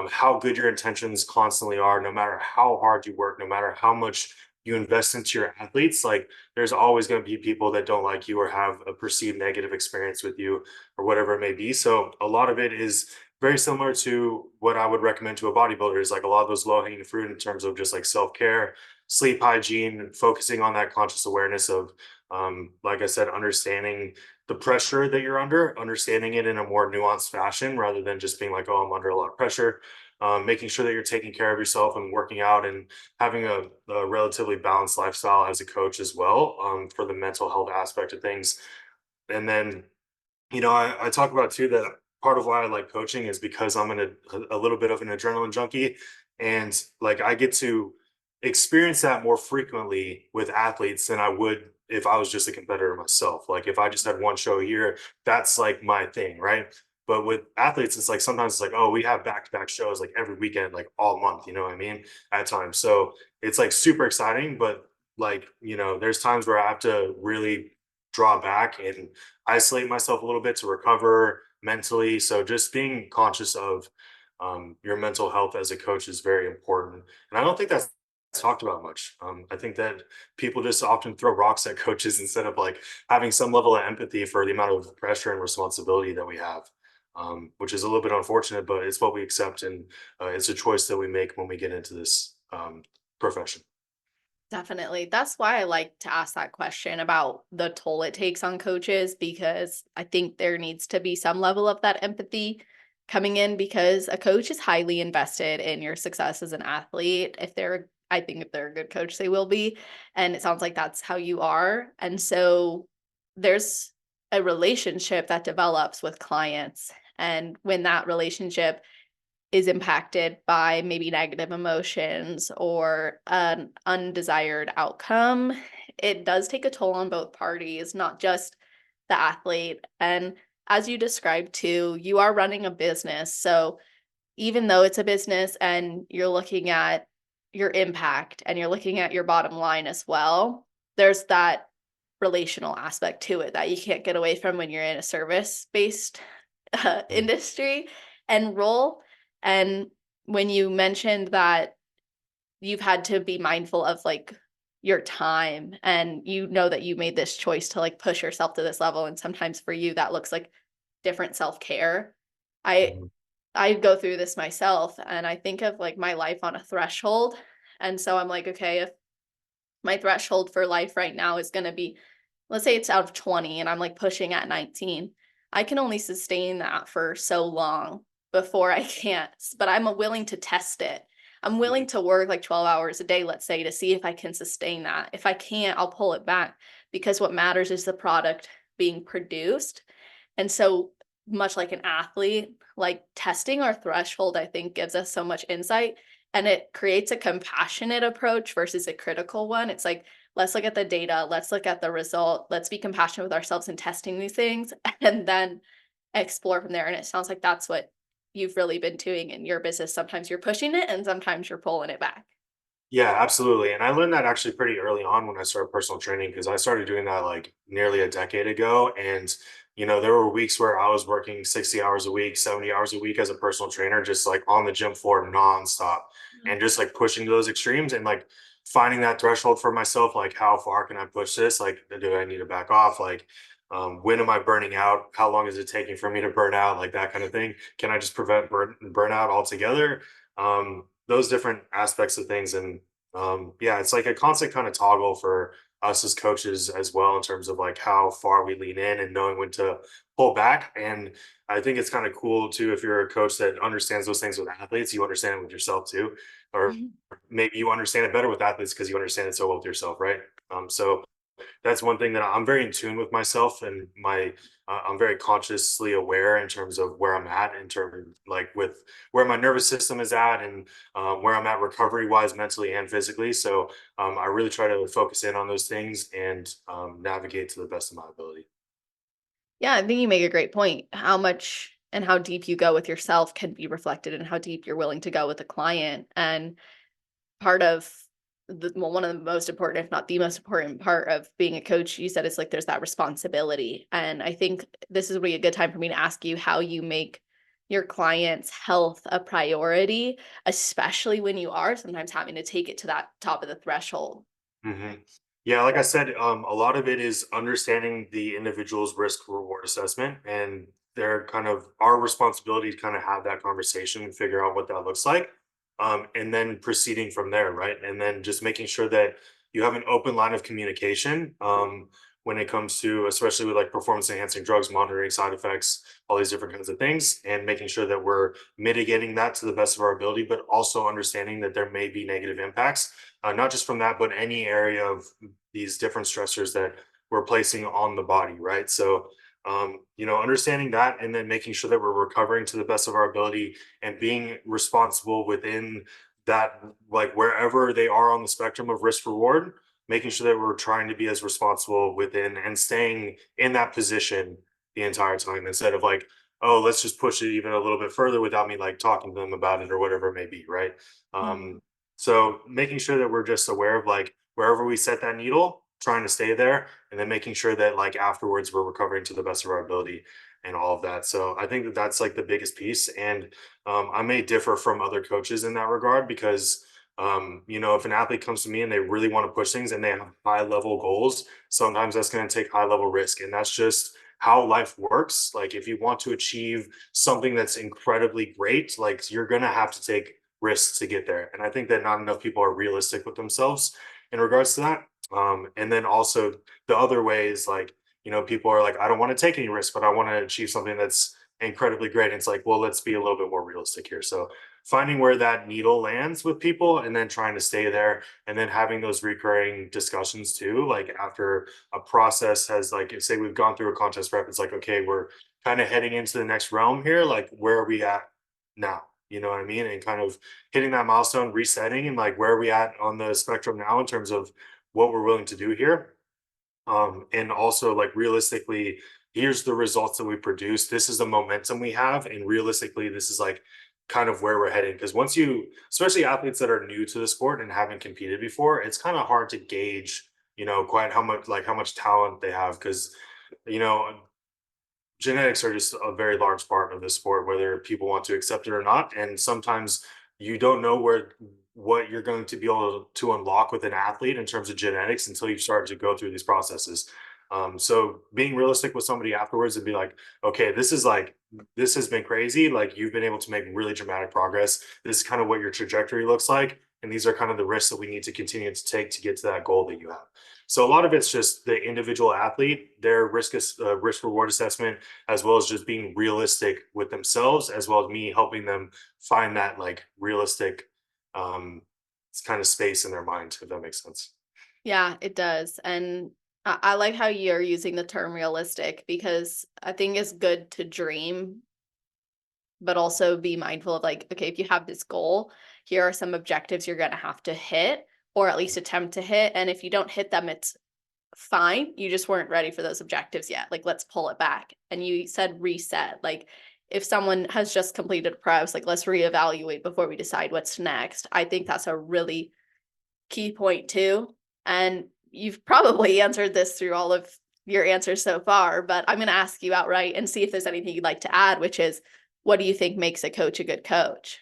how good your intentions constantly are, no matter how hard you work, no matter how much you invest into your athletes. Like there's always going to be people that don't like you or have a perceived negative experience with you or whatever it may be. So a lot of it is very similar to what I would recommend to a bodybuilder, is like a lot of those low hanging fruit in terms of just like self care, sleep hygiene, focusing on that conscious awareness of, like I said, understanding the pressure that you're under, understanding it in a more nuanced fashion rather than just being like, oh, I'm under a lot of pressure. Making sure that you're taking care of yourself and working out and having a relatively balanced lifestyle as a coach as well, for the mental health aspect of things. And then I talk about too that part of why I like coaching is because I'm a little bit of an adrenaline junkie, and like I get to experience that more frequently with athletes than I would if I was just a competitor myself. Like if I just had one show a year, that's like my thing, right? But with athletes, it's like sometimes it's like, oh, we have back-to-back shows like every weekend, like all month, you know what I mean? At times. So it's like super exciting, but like, there's times where I have to really draw back and isolate myself a little bit to recover mentally. So just being conscious of your mental health as a coach is very important. And I don't think that's talked about much. I think that people just often throw rocks at coaches instead of like having some level of empathy for the amount of pressure and responsibility that we have, which is a little bit unfortunate, but it's what we accept. And it's a choice that we make when we get into this profession. Definitely. That's why I like to ask that question about the toll it takes on coaches, because I think there needs to be some level of that empathy coming in, because a coach is highly invested in your success as an athlete. I think if they're a good coach, they will be. And it sounds like that's how you are. And so there's a relationship that develops with clients. And when that relationship is impacted by maybe negative emotions or an undesired outcome, it does take a toll on both parties, not just the athlete. And as you described too, you are running a business. So even though it's a business and you're looking at your impact and you're looking at your bottom line as well, there's that relational aspect to it that you can't get away from when you're in a service based Mm. industry and role. And when you mentioned that you've had to be mindful of like your time, and you know that you made this choice to like push yourself to this level, and sometimes for you that looks like different self-care. I Mhm. I go through this myself, and I think of like my life on a threshold. And so I'm like, okay, if my threshold for life right now is going to be, let's say it's out of 20 and I'm like pushing at 19, I can only sustain that for so long before I can't. But I'm willing to test it. I'm willing Mhm. to work like 12 hours a day, let's say, to see if I can sustain that. If I can't, I'll pull it back, because what matters is the product being produced. And so, much like an athlete, like testing our threshold, I think gives us so much insight, and it creates a compassionate approach versus a critical one. It's like, let's look at the data, let's look at the result, let's be compassionate with ourselves in testing these things, and then explore from there. And it sounds like that's what you've really been doing in your business. Sometimes you're pushing it and sometimes you're pulling it back. Yeah, absolutely. And I learned that actually pretty early on when I started personal training because I started doing that like nearly a decade ago. And, there were weeks where I was working 60 hours a week, 70 hours a week as a personal trainer, just like on the gym floor nonstop and just like pushing to those extremes and like finding that threshold for myself. Like, how far can I push this? Like, do I need to back off? Like, when am I burning out? How long is it taking for me to burn out? Like that kind of thing. Can I just prevent burnout altogether? Those different aspects of things. And yeah, it's like a constant kind of toggle for us as coaches as well in terms of like how far we lean in and knowing when to pull back. And I think it's kind of cool too if you're a coach that understands those things with athletes, you understand it with yourself too, or Mhm. maybe you understand it better with athletes because you understand it so well with yourself, right? So that's one thing that I'm very in tune with myself and I'm very consciously aware in terms of where I'm at in terms like with where my nervous system is at and where I'm at recovery wise, mentally and physically. So I really try to focus in on those things and navigate to the best of my ability. Yeah, I think you make a great point. How much and how deep you go with yourself can be reflected in how deep you're willing to go with a client. And part of one of the most important, if not the most important part of being a coach, you said, is like there's that responsibility. And I think this is really a good time for me to ask you how you make your clients' health a priority, especially when you are sometimes having to take it to that top of the threshold. hmm Yeah, like I said, a lot of it is understanding the individual's risk reward assessment, and they're kind of our responsibility to kind of have that conversation and figure out what that looks like, and then proceeding from there, right? And then just making sure that you have an open line of communication when it comes to, especially with like performance enhancing drugs, monitoring side effects, all these different kinds of things, and making sure that we're mitigating that to the best of our ability, but also understanding that there may be negative impacts not just from that, but any area of these different stressors that we're placing on the body, right? So, understanding that and then making sure that we're recovering to the best of our ability and being responsible within that like wherever they are on the spectrum of risk reward, making sure that we're trying to be as responsible within and staying in that position the entire time instead of like, oh, let's just push it even a little bit further without me like talking to them about it or whatever it may be, right? Mhm. So making sure that we're just aware of like wherever we set that needle, trying to stay there, and then making sure that like afterwards we're recovering to the best of our ability and all of that. So I think that that's like the biggest piece. And I may differ from other coaches in that regard because you know, if an athlete comes to me and they really want to push things and they have high level goals, sometimes that's going to take high level risk. And that's just how life works. Like if you want to achieve something that's incredibly great, like you're going to have to take risks to get there. And I think that not enough people are realistic with themselves in regards to that. And then also the other way is like, you know, people are like, I don't want to take any risk, but I want to achieve something that's incredibly great. And it's like, well, let's be a little bit more realistic here. So finding where that needle lands with people and then trying to stay there and then having those recurring discussions too, like after a process has like, say we've gone through a contest prep, it's like, okay, we're kind of heading into the next realm here. Like, where are we at now? You know what I mean? And kind of hitting that milestone, resetting, and like where are we at on the spectrum now in terms of what we're willing to do here. And also like realistically, here's the results that we produce. This is the momentum we have. And realistically, this is like kind of where we're heading. Because once you, especially athletes that are new to the sport and haven't competed before, it's kind of hard to gauge, you know, quite how much talent they have. Because, you know, genetics are just a very large part of the sport, whether people want to accept it or not. And sometimes you don't know what you're going to be able to unlock with an athlete in terms of genetics until you start to go through these processes. So being realistic with somebody afterwards and be like, okay, this has been crazy. Like you've been able to make really dramatic progress. This is kind of what your trajectory looks like. And these are kind of the risks that we need to continue to take to get to that goal that you have. So a lot of it's just the individual athlete, their risk reward assessment, as well as just being realistic with themselves, as well as me helping them find that like realistic um kind of space in their mind, if that makes sense. Yeah, it does. And I like how you're using the term realistic because I think it's good to dream, but also be mindful of like, okay, if you have this goal, here are some objectives you're going to have to hit or at least attempt to hit. And if you don't hit them, it's fine. You just weren't ready for those objectives yet. Like, let's pull it back. And you said reset. Like, if someone has just completed a prep, like, let's reevaluate before we decide what's next. I think that's a really key point, too. And you've probably answered this through all of your answers so far, but I'm going to ask you outright and see if there's anything you'd like to add, which is, what do you think makes a coach a good coach?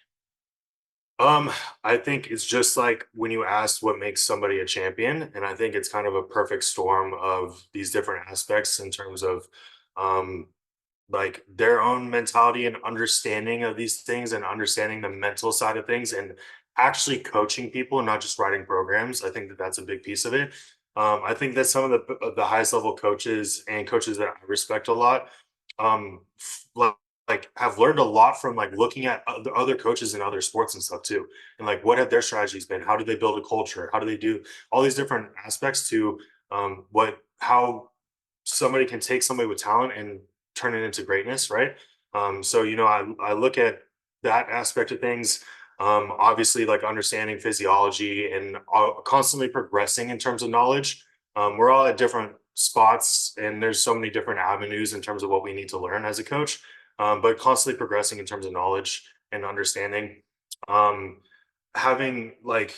Um, I think it's just like when you asked what makes somebody a champion, and I think it's kind of a perfect storm of these different aspects in terms of um like their own mentality and understanding of these things and understanding the mental side of things and actually coaching people and not just writing programs. I think that that's a big piece of it. I think that some of the highest level coaches and coaches that I respect a lot, like have learned a lot from like looking at other coaches in other sports and stuff too, and like what have their strategies been? How do they build a culture? How do they do all these different aspects to what how somebody can take somebody with talent and turn it into greatness, right? So you know, I look at that aspect of things. Obviously, like understanding physiology and constantly progressing in terms of knowledge. We're all at different spots, and there's so many different avenues in terms of what we need to learn as a coach. But constantly progressing in terms of knowledge and understanding. Um, Having like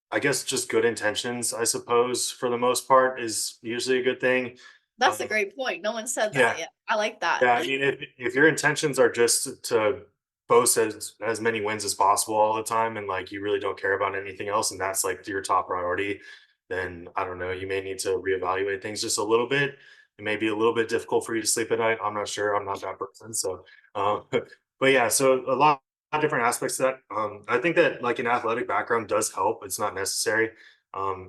I guess just good intentions, I suppose, for the most part, is usually a good thing. That's a Um, great point. No one said that yeah, yet. I like that. yeah. I mean, if your intentions are just to boast as many wins as possible all the time, and like you really don't care about anything else, and that's like your top priority, then I don't know. You may need to reevaluate things just a little bit. It may be a little bit difficult for you to sleep at night. I'm not sure. I'm not that person. So, but yeah. So a lot of different aspects to that. I think that like an athletic background does help. It's not necessary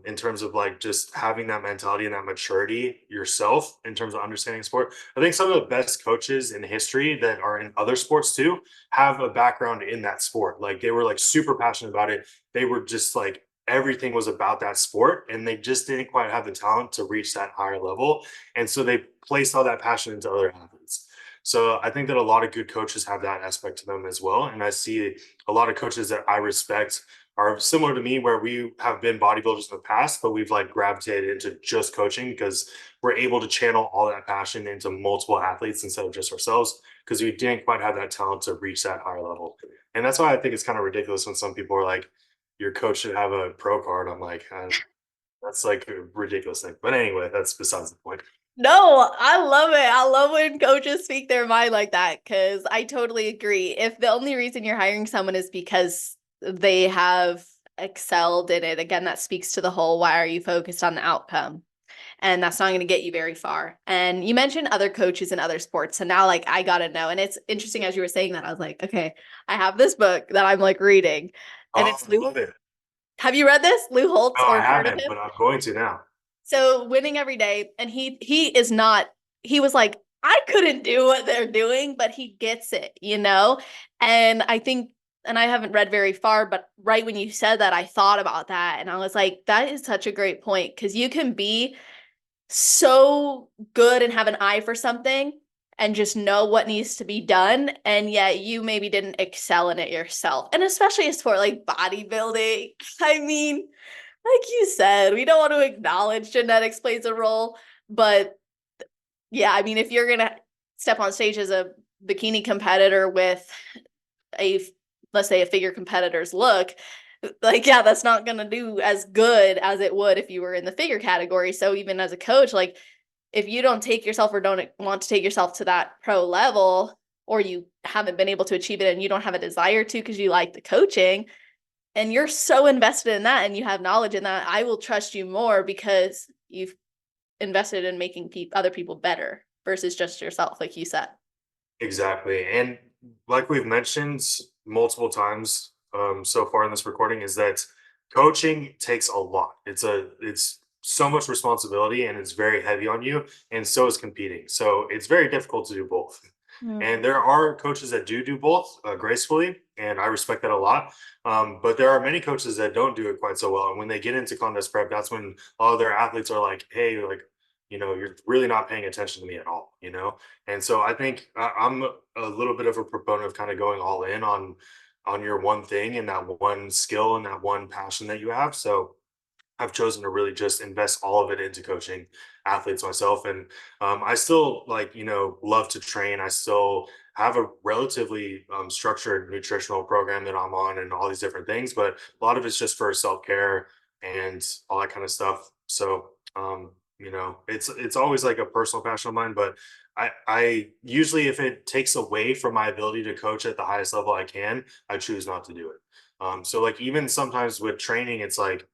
in terms of like just having that mentality and that maturity yourself in terms of understanding sport. I think some of the best coaches in history that are in other sports too have a background in that sport. Like they were like super passionate about it. They were just like everything was about that sport and they just didn't quite have the talent to reach that higher level. And so they placed all that passion into other athletes. So I think that a lot of good coaches have that aspect to them as well. And I see a lot of coaches that I respect are similar to me, where we have been bodybuilders in the past, but we've like gravitated into just coaching because we're able to channel all that passion into multiple athletes instead of just ourselves, because we didn't quite have that talent to reach that higher level. And that's why I think it's kind of ridiculous when some people are like, your coach should have a pro card. I'm like, that's like a ridiculous thing. But anyway, that's besides the point. No, I love it. I love when coaches speak their mind like that because I totally agree. If the only reason you're hiring someone is because they have excelled in it, again, that speaks to the whole why are you focused on the outcome? And that's not going to get you very far. And you mentioned other coaches in other sports. So now, like, I got to know. And it's interesting as you were saying that, I was like, okay, I have this book that I'm like reading, and Oh, it's I Lou. love it. Have you read this, Lou Holtz, No, I or heard of haven't, him? but I'm going to now. So winning every day, and he is not. He was like, I couldn't do what they're doing, but he gets it, you know. And I think, and I haven't read very far, but right when you said that, I thought about that, and I was like, that is such a great point because you can be so good and have an eye for something and just know what needs to be done, and yet you maybe didn't excel in it yourself. And especially a sport like bodybuilding, I mean, like you said, we don't want to acknowledge genetics plays a role, but yeah, I mean, if you're gonna step on stage as a bikini competitor with a, let's say, a figure competitor's look, like, yeah, that's not gonna do as good as it would if you were in the figure category. So even as a coach, like, if you don't take yourself or don't want to take yourself to that pro level, or you haven't been able to achieve it and you don't have a desire to because you like the coaching and you're so invested in that and you have knowledge in that, I will trust you more because you've invested in making other people better versus just yourself, like you said. Exactly. And like we've mentioned multiple times so far in this recording, is that coaching takes a lot. It's so much responsibility and it's very heavy on you, and so is competing. So it's very difficult to do both. Mm. And there are coaches that do both gracefully, and I respect that a lot. But there are many coaches that don't do it quite so well. And when they get into contest prep, that's when all their athletes are like, "Hey, like, you're really not paying attention to me at all." And so I think I'm a little bit of a proponent of kind of going all in on your one thing and that one skill and that one passion that you have. So I've chosen to really just invest all of it into coaching athletes myself. And I still like, love to train. I still have a relatively structured nutritional program that I'm on and all these different things, but a lot of it's just for self-care and all that kind of stuff. So, it's always like a personal passion of mine, but I usually, if it takes away from my ability to coach at the highest level I can, I choose not to do it. So like even sometimes with training, it's like,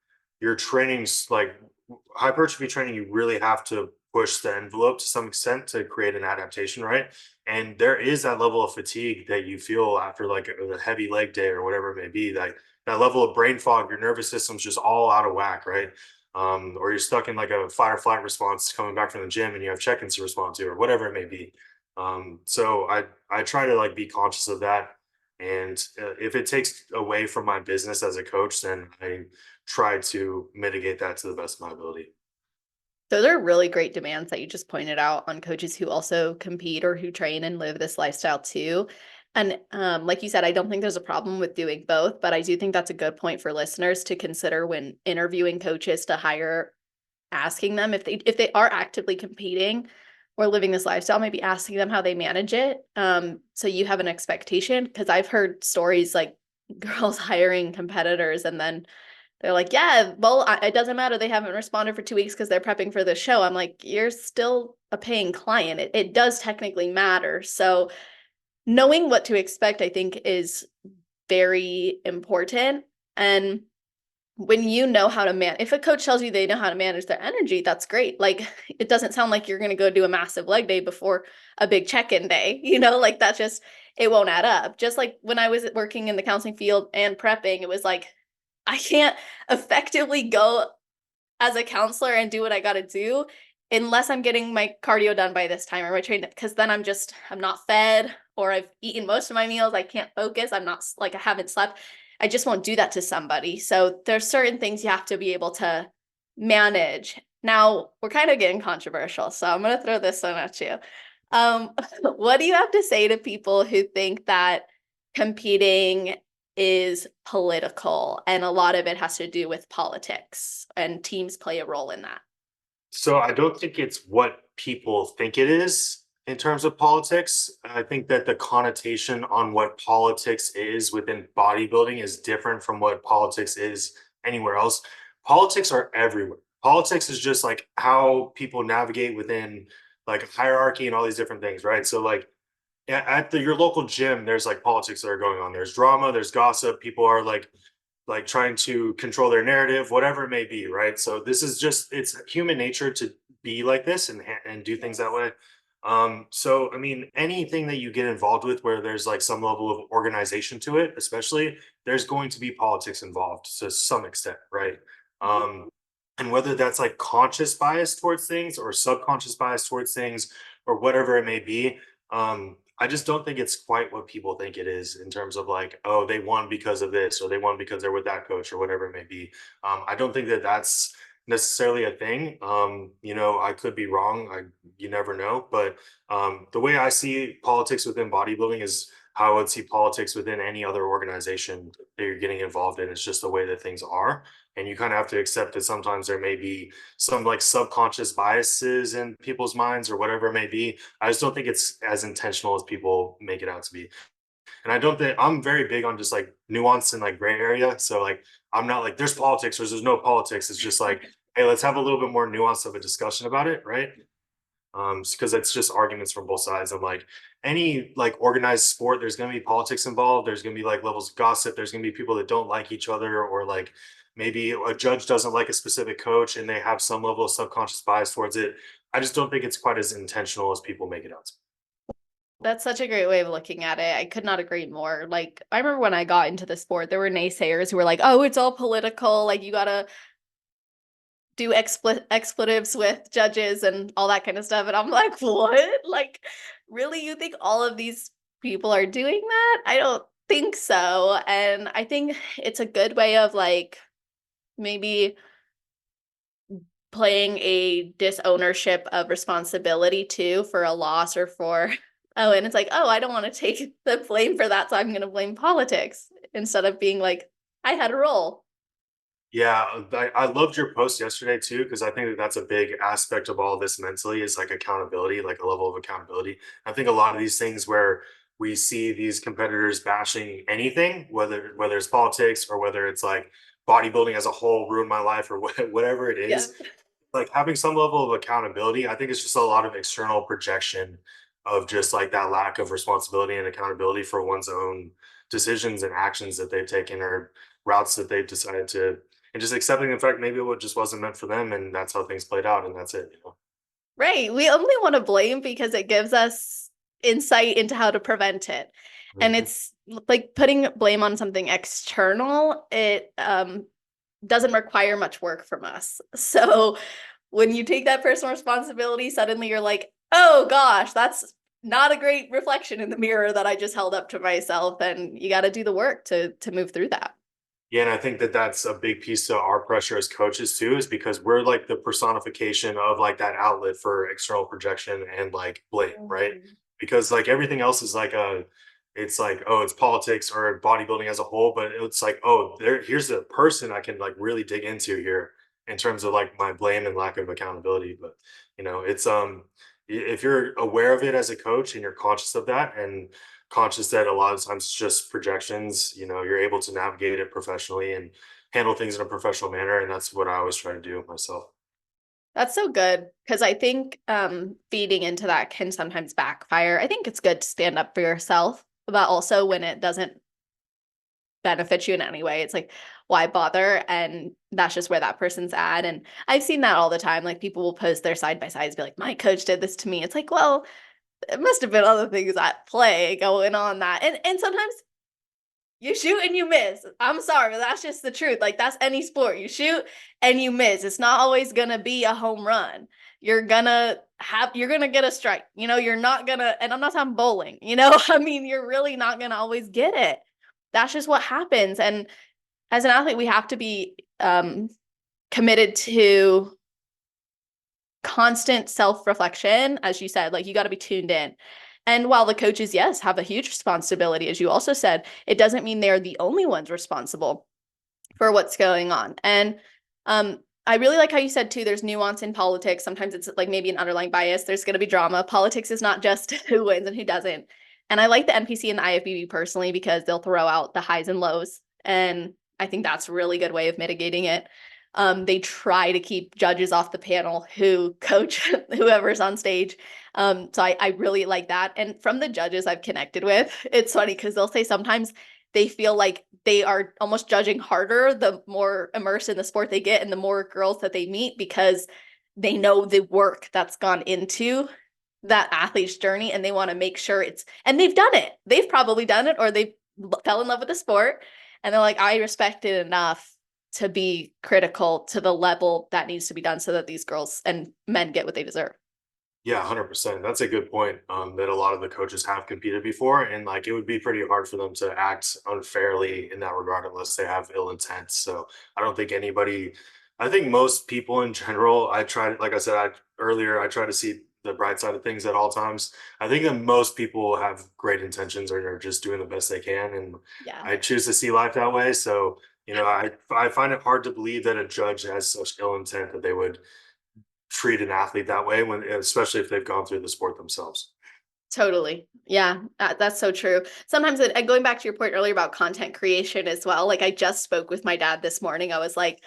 your training's like hypertrophy training, you really have to push the envelope to some extent to create an adaptation, right? And there is that level of fatigue that you feel after like a heavy leg day or whatever it may be. Like that level of brain fog, your nervous system's just all out of whack, right? Or you're stuck in like a fight or flight response coming back from the gym and you have check-ins to respond to or whatever it may be. So I try to like be conscious of that. And if it takes away from my business as a coach, then I try to mitigate that to the best of my ability. Those are really great demands that you just pointed out on coaches who also compete or who train and live this lifestyle too. And like you said, I don't think there's a problem with doing both, but I do think that's a good point for listeners to consider when interviewing coaches to hire, asking them if they are actively competing or living this lifestyle, maybe asking them how they manage it. So you have an expectation, because I've heard stories like girls hiring competitors and then they're like, yeah, well, it doesn't matter. They haven't responded for 2 weeks because they're prepping for the show. I'm like, you're still a paying client. It does technically matter. So knowing what to expect, I think, is very important. And when you know how to if a coach tells you they know how to manage their energy, that's great. Like, it doesn't sound like you're going to go do a massive leg day before a big check-in day, like that just, it won't add up. Just like when I was working in the counseling field and prepping, it was like, I can't effectively go as a counselor and do what I got to do unless I'm getting my cardio done by this time or my training, because then I'm not fed, or I've eaten most of my meals. I can't focus. I'm not, like, I haven't slept. I just won't do that to somebody. So there's certain things you have to be able to manage. Now, we're kind of getting controversial, so I'm going to throw this one at you. Um, what do you have to say to people who think that competing is political and a lot of it has to do with politics and teams play a role in that? So I don't think it's what people think it is in terms of politics. I think that the connotation on what politics is within bodybuilding is different from what politics is anywhere else. Politics are everywhere. Politics is just like how people navigate within like a hierarchy and all these different things, right? So like at your local gym, there's like politics that are going on. There's drama, there's gossip. People are like trying to control their narrative, whatever it may be, right? So this is just it's human nature to be like this and do things that way. So I mean, anything that you get involved with where there's like some level of organization to it, especially, there's going to be politics involved to some extent, right? Um, and whether that's like conscious bias towards things or subconscious bias towards things or whatever it may be, I just don't think it's quite what people think it is in terms of like, oh, they won because of this or they won because they're with that coach or whatever it may be. I don't think that that's necessarily a thing. I could be wrong. You never know. But the way I see politics within bodybuilding is how I would see politics within any other organization that you're getting involved in. It's just the way that things are. And you kind of have to accept that sometimes there may be some like subconscious biases in people's minds or whatever it may be. I just don't think it's as intentional as people make it out to be. And I don't think I'm very big on just like nuance and like gray area. So like I'm not like there's politics or there's no politics. It's just like, hey, let's have a little bit more nuance of a discussion about it, right? Because it's just arguments from both sides. I'm like any like organized sport, there's gonna be politics involved. There's gonna be like levels of gossip. There's gonna be people that don't like each other, or like maybe a judge doesn't like a specific coach and they have some level of subconscious bias towards it. I just don't think it's quite as intentional as people make it out to. That's such a great way of looking at it. I could not agree more. Like, I remember when I got into the sport, there were naysayers who were like, oh, it's all political. Like, you gotta do expletives with judges and all that kind of stuff. And I'm like, what? Like, really? You think all of these people are doing that? I don't think so. And I think it's a good way of like maybe playing a disownership of responsibility too for a loss or for oh, and it's like, oh, I don't want to take the blame for that, so I'm going to blame politics instead of being like, I had a role. Yeah, I loved your post yesterday too, because I think that that's a big aspect of all this mentally is like accountability, like a level of accountability. I think a lot of these things where we see these competitors bashing anything, whether it's politics or whether it's like bodybuilding as a whole ruined my life or whatever it Yeah. is, like having some level of accountability. I think it's just a lot of external projection of just like that lack of responsibility and accountability for one's own decisions and actions that they've taken or routes that they've decided to, and just accepting the fact maybe it just wasn't meant for them and that's how things played out and that's it. Right. We only want to blame because it gives us insight into how to prevent it. And Mhm. it's like putting blame on something external, it doesn't require much work from us. So when you take that personal responsibility, suddenly you're like, oh gosh, that's not a great reflection in the mirror that I just held up to myself. And you got to do the work to move through that. Yeah, and I think that that's a big piece to our pressure as coaches too, is because we're like the personification of like that outlet for external projection and like blame, right? Mhm. Because like everything else is like it's like, oh, it's politics or bodybuilding as a whole, but it's like, oh, here's a person I can like really dig into here in terms of like my blame and lack of accountability. But it's if you're aware of it as a coach and you're conscious of that and conscious that a lot of times it's just projections, you're able to navigate it professionally and handle things in a professional manner. And that's what I always try to do myself. That's so good because I think feeding into that can sometimes backfire. I think it's good to stand up for yourself, but also when it doesn't benefit you in any way, it's like, why bother? And that's just where that person's at. And I've seen that all the time. Like people will post their side by sides, be like, my coach did this to me. It's like, well, it must have been other things at play going on that. And sometimes you shoot and you miss. I'm sorry, but that's just the truth. Like that's any sport. You shoot and you miss. It's not always gonna be a home run. You're gonna get a strike. You're not gonna, and I'm not talking bowling, I mean, you're really not gonna always get it. That's just what happens. And as an athlete, we have to be committed to constant self-reflection, as you said, like you got to be tuned in. And while the coaches, yes, have a huge responsibility, as you also said, it doesn't mean they're the only ones responsible for what's going on. And I really like how you said too, there's nuance in politics. Sometimes it's like maybe an underlying bias. There's going to be drama. Politics is not just who wins and who doesn't. And I like the NPC and the IFBB personally because they'll throw out the highs and lows. And I think that's a really good way of mitigating it. They try to keep judges off the panel who coach whoever's on stage. So I really like that. And from the judges I've connected with, it's funny because they'll say sometimes they feel like they are almost judging harder the more immersed in the sport they get and the more girls that they meet because they know the work that's gone into that athlete's journey and they want to make sure and they've done it. They've probably done it or they fell in love with the sport and they're like, I respect it enough to be critical to the level that needs to be done so that these girls and men get what they deserve. Yeah, 100%. That's a good point. That a lot of the coaches have competed before, and like it would be pretty hard for them to act unfairly in that regard unless they have ill intent. So I don't think anybody. I think most people in general. I try, like I said earlier, I try to see the bright side of things at all times. I think that most people have great intentions or are just doing the best they can, and Yeah. I choose to see life that way. So I find it hard to believe that a judge has such ill intent that they would treat an athlete that way when especially if they've gone through the sport themselves. Totally. Yeah, that's so true. Sometimes going back to your point earlier about content creation as well, like I just spoke with my dad this morning. I was like,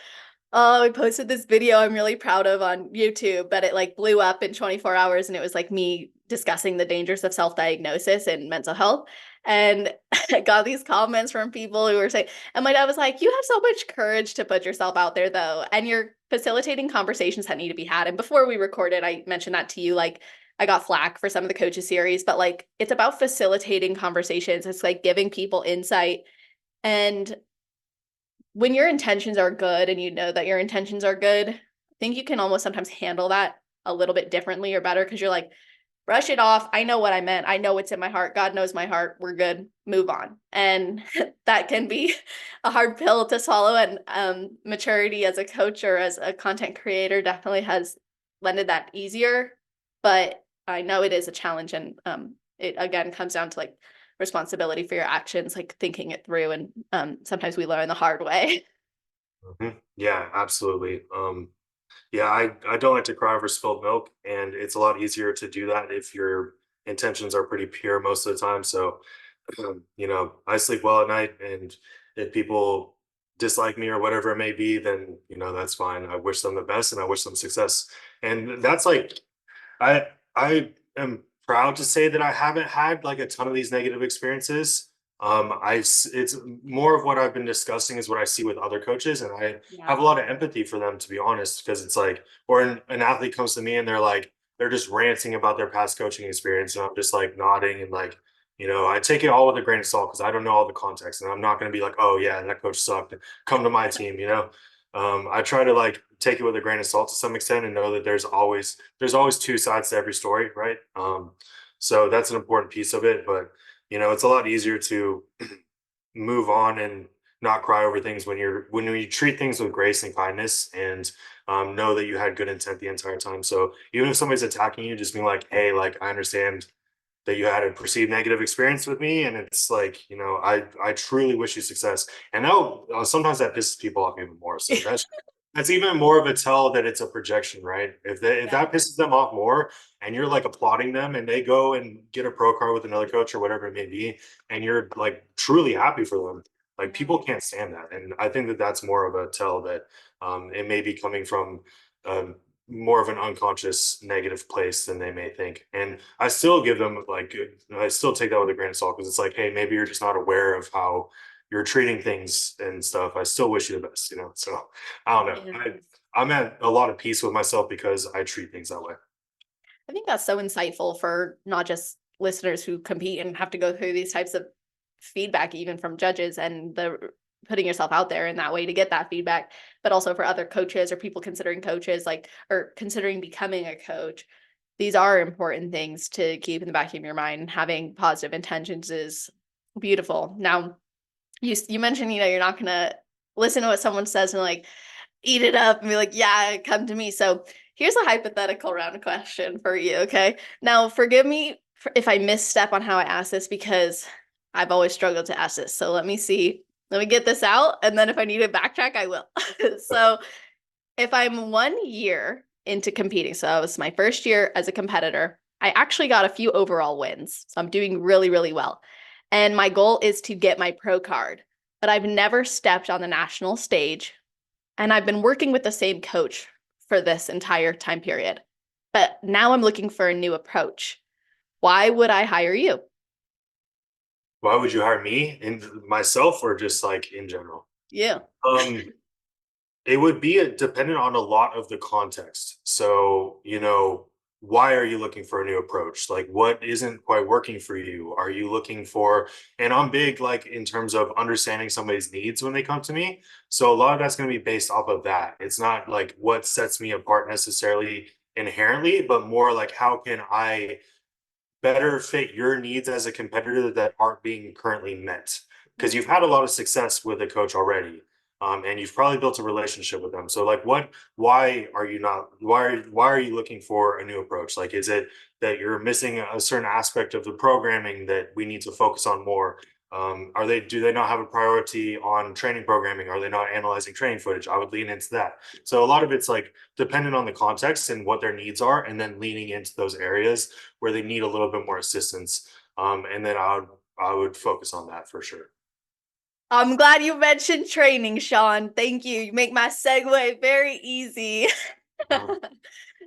oh, I posted this video I'm really proud of on YouTube, but it like blew up in 24 hours and it was like me discussing the dangers of self-diagnosis and mental health. And I got these comments from people who were saying, and my dad was like, you have so much courage to put yourself out there though. And you're facilitating conversations that need to be had. And before we recorded, I mentioned that to you, like I got flack for some of the coaches series, but like it's about facilitating conversations. It's like giving people insight. And when your intentions are good and you know that your intentions are good, I think you can almost sometimes handle that a little bit differently or better because you're like, brush it off. I know what I meant. I know what's in my heart. God knows my heart. We're good. Move on. And that can be a hard pill to swallow. And maturity as a coach or as a content creator definitely has lended that easier. But I know it is a challenge. And it again comes down to like responsibility for your actions, like thinking it through. And sometimes we learn the hard way. Yeah, absolutely. Yeah, I don't like to cry over spilled milk, and it's a lot easier to do that if your intentions are pretty pure most of the time. So, I sleep well at night, and if people dislike me or whatever it may be, then that's fine. I wish them the best, and I wish them success. And that's like I am proud to say that I haven't had like a ton of these negative experiences. It's more of what I've been discussing is what I see with other coaches, and I Yeah. have a lot of empathy for them to be honest, because it's like, or an athlete comes to me and they're just ranting about their past coaching experience, and I'm just like nodding and like, I take it all with a grain of salt because I don't know all the context, and I'm not going to be like, oh yeah, that coach sucked. Come to my team. I try to like take it with a grain of salt to some extent and know that there's always two sides to every story, right? So that's an important piece of it, but it's a lot easier to move on and not cry over things when you treat things with grace and kindness and know that you had good intent the entire time. So even if somebody's attacking you, just being like, hey, like I understand that you had a perceived negative experience with me, and it's like, I truly wish you success. And now sometimes that pisses people off even more. So that's even more of a tell that it's a projection, right? If Yeah. that pisses them off more, and you're like applauding them, and they go and get a pro card with another coach or whatever it may be, and you're like truly happy for them, like Yeah. people can't stand that. And I think that that's more of a tell that it may be coming from um, more of an unconscious negative place than they may think. And I still give them like, I still take that with a grain of salt because it's like, hey, maybe you're just not aware of how you're treating things and stuff. I still wish you the best. So I don't know. Yeah. I'm at a lot of peace with myself because I treat things that way. I think that's so insightful for not just listeners who compete and have to go through these types of feedback, even from judges and the putting yourself out there in that way to get that feedback, but also for other coaches or people considering coaches, like, or considering becoming a coach. These are important things to keep in the back of your mind. Having positive intentions is beautiful. Now, you mentioned, you're not going to listen to what someone says and like eat it up and be like, yeah, come to me. So Here's a hypothetical round question for you, okay? Now, forgive me if I misstep on how I ask this because I've always struggled to ask this. So let me see. Let me get this out, and then if I need to backtrack, I will. So if I'm 1 year into competing, so that was my first year as a competitor, I actually got a few overall wins. So I'm doing really, really well. And my goal is to get my pro card, but I've never stepped on the national stage. And I've been working with the same coach for this entire time period. But now I'm looking for a new approach. Why would I hire you? Why would you hire me and myself or just like in general? Yeah. Um, it would be dependent on a lot of the context. So, why are you looking for a new approach? Like, what isn't quite working for you? Are you looking for, and I'm big, like, in terms of understanding somebody's needs when they come to me. So, a lot of that's going to be based off of that. It's not like what sets me apart necessarily inherently, but more like how can I better fit your needs as a competitor that aren't being currently met because you've had a lot of success with a coach already, and you've probably built a relationship with them. So like why are you not why are you looking for a new approach? Like, is it that you're missing a certain aspect of the programming that we need to focus on more? Do they not have a priority on training programming? Are they not analyzing training footage? I would lean into that. So a lot of it's like dependent on the context and what their needs are, and then leaning into those areas where they need a little bit more assistance. And then I would focus on that for sure. I'm glad you mentioned training, Sean. Thank you. You make my segue very easy. Um,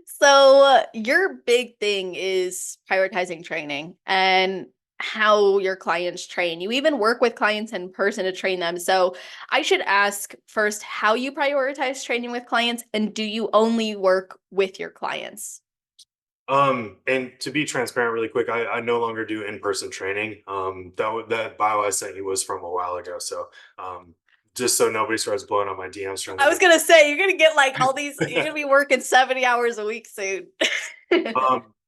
So, your big thing is prioritizing training and how your clients train. You even work with clients in person to train them. So, I should ask first how you prioritize training with clients, and do you only work with your clients? and to be transparent really quick, I no longer do in-person training. That bio I sent you was from a while ago. So just so nobody starts blowing on my DMs trying I to was gonna say you're gonna get like all these, you're gonna be working 70 hours a week soon.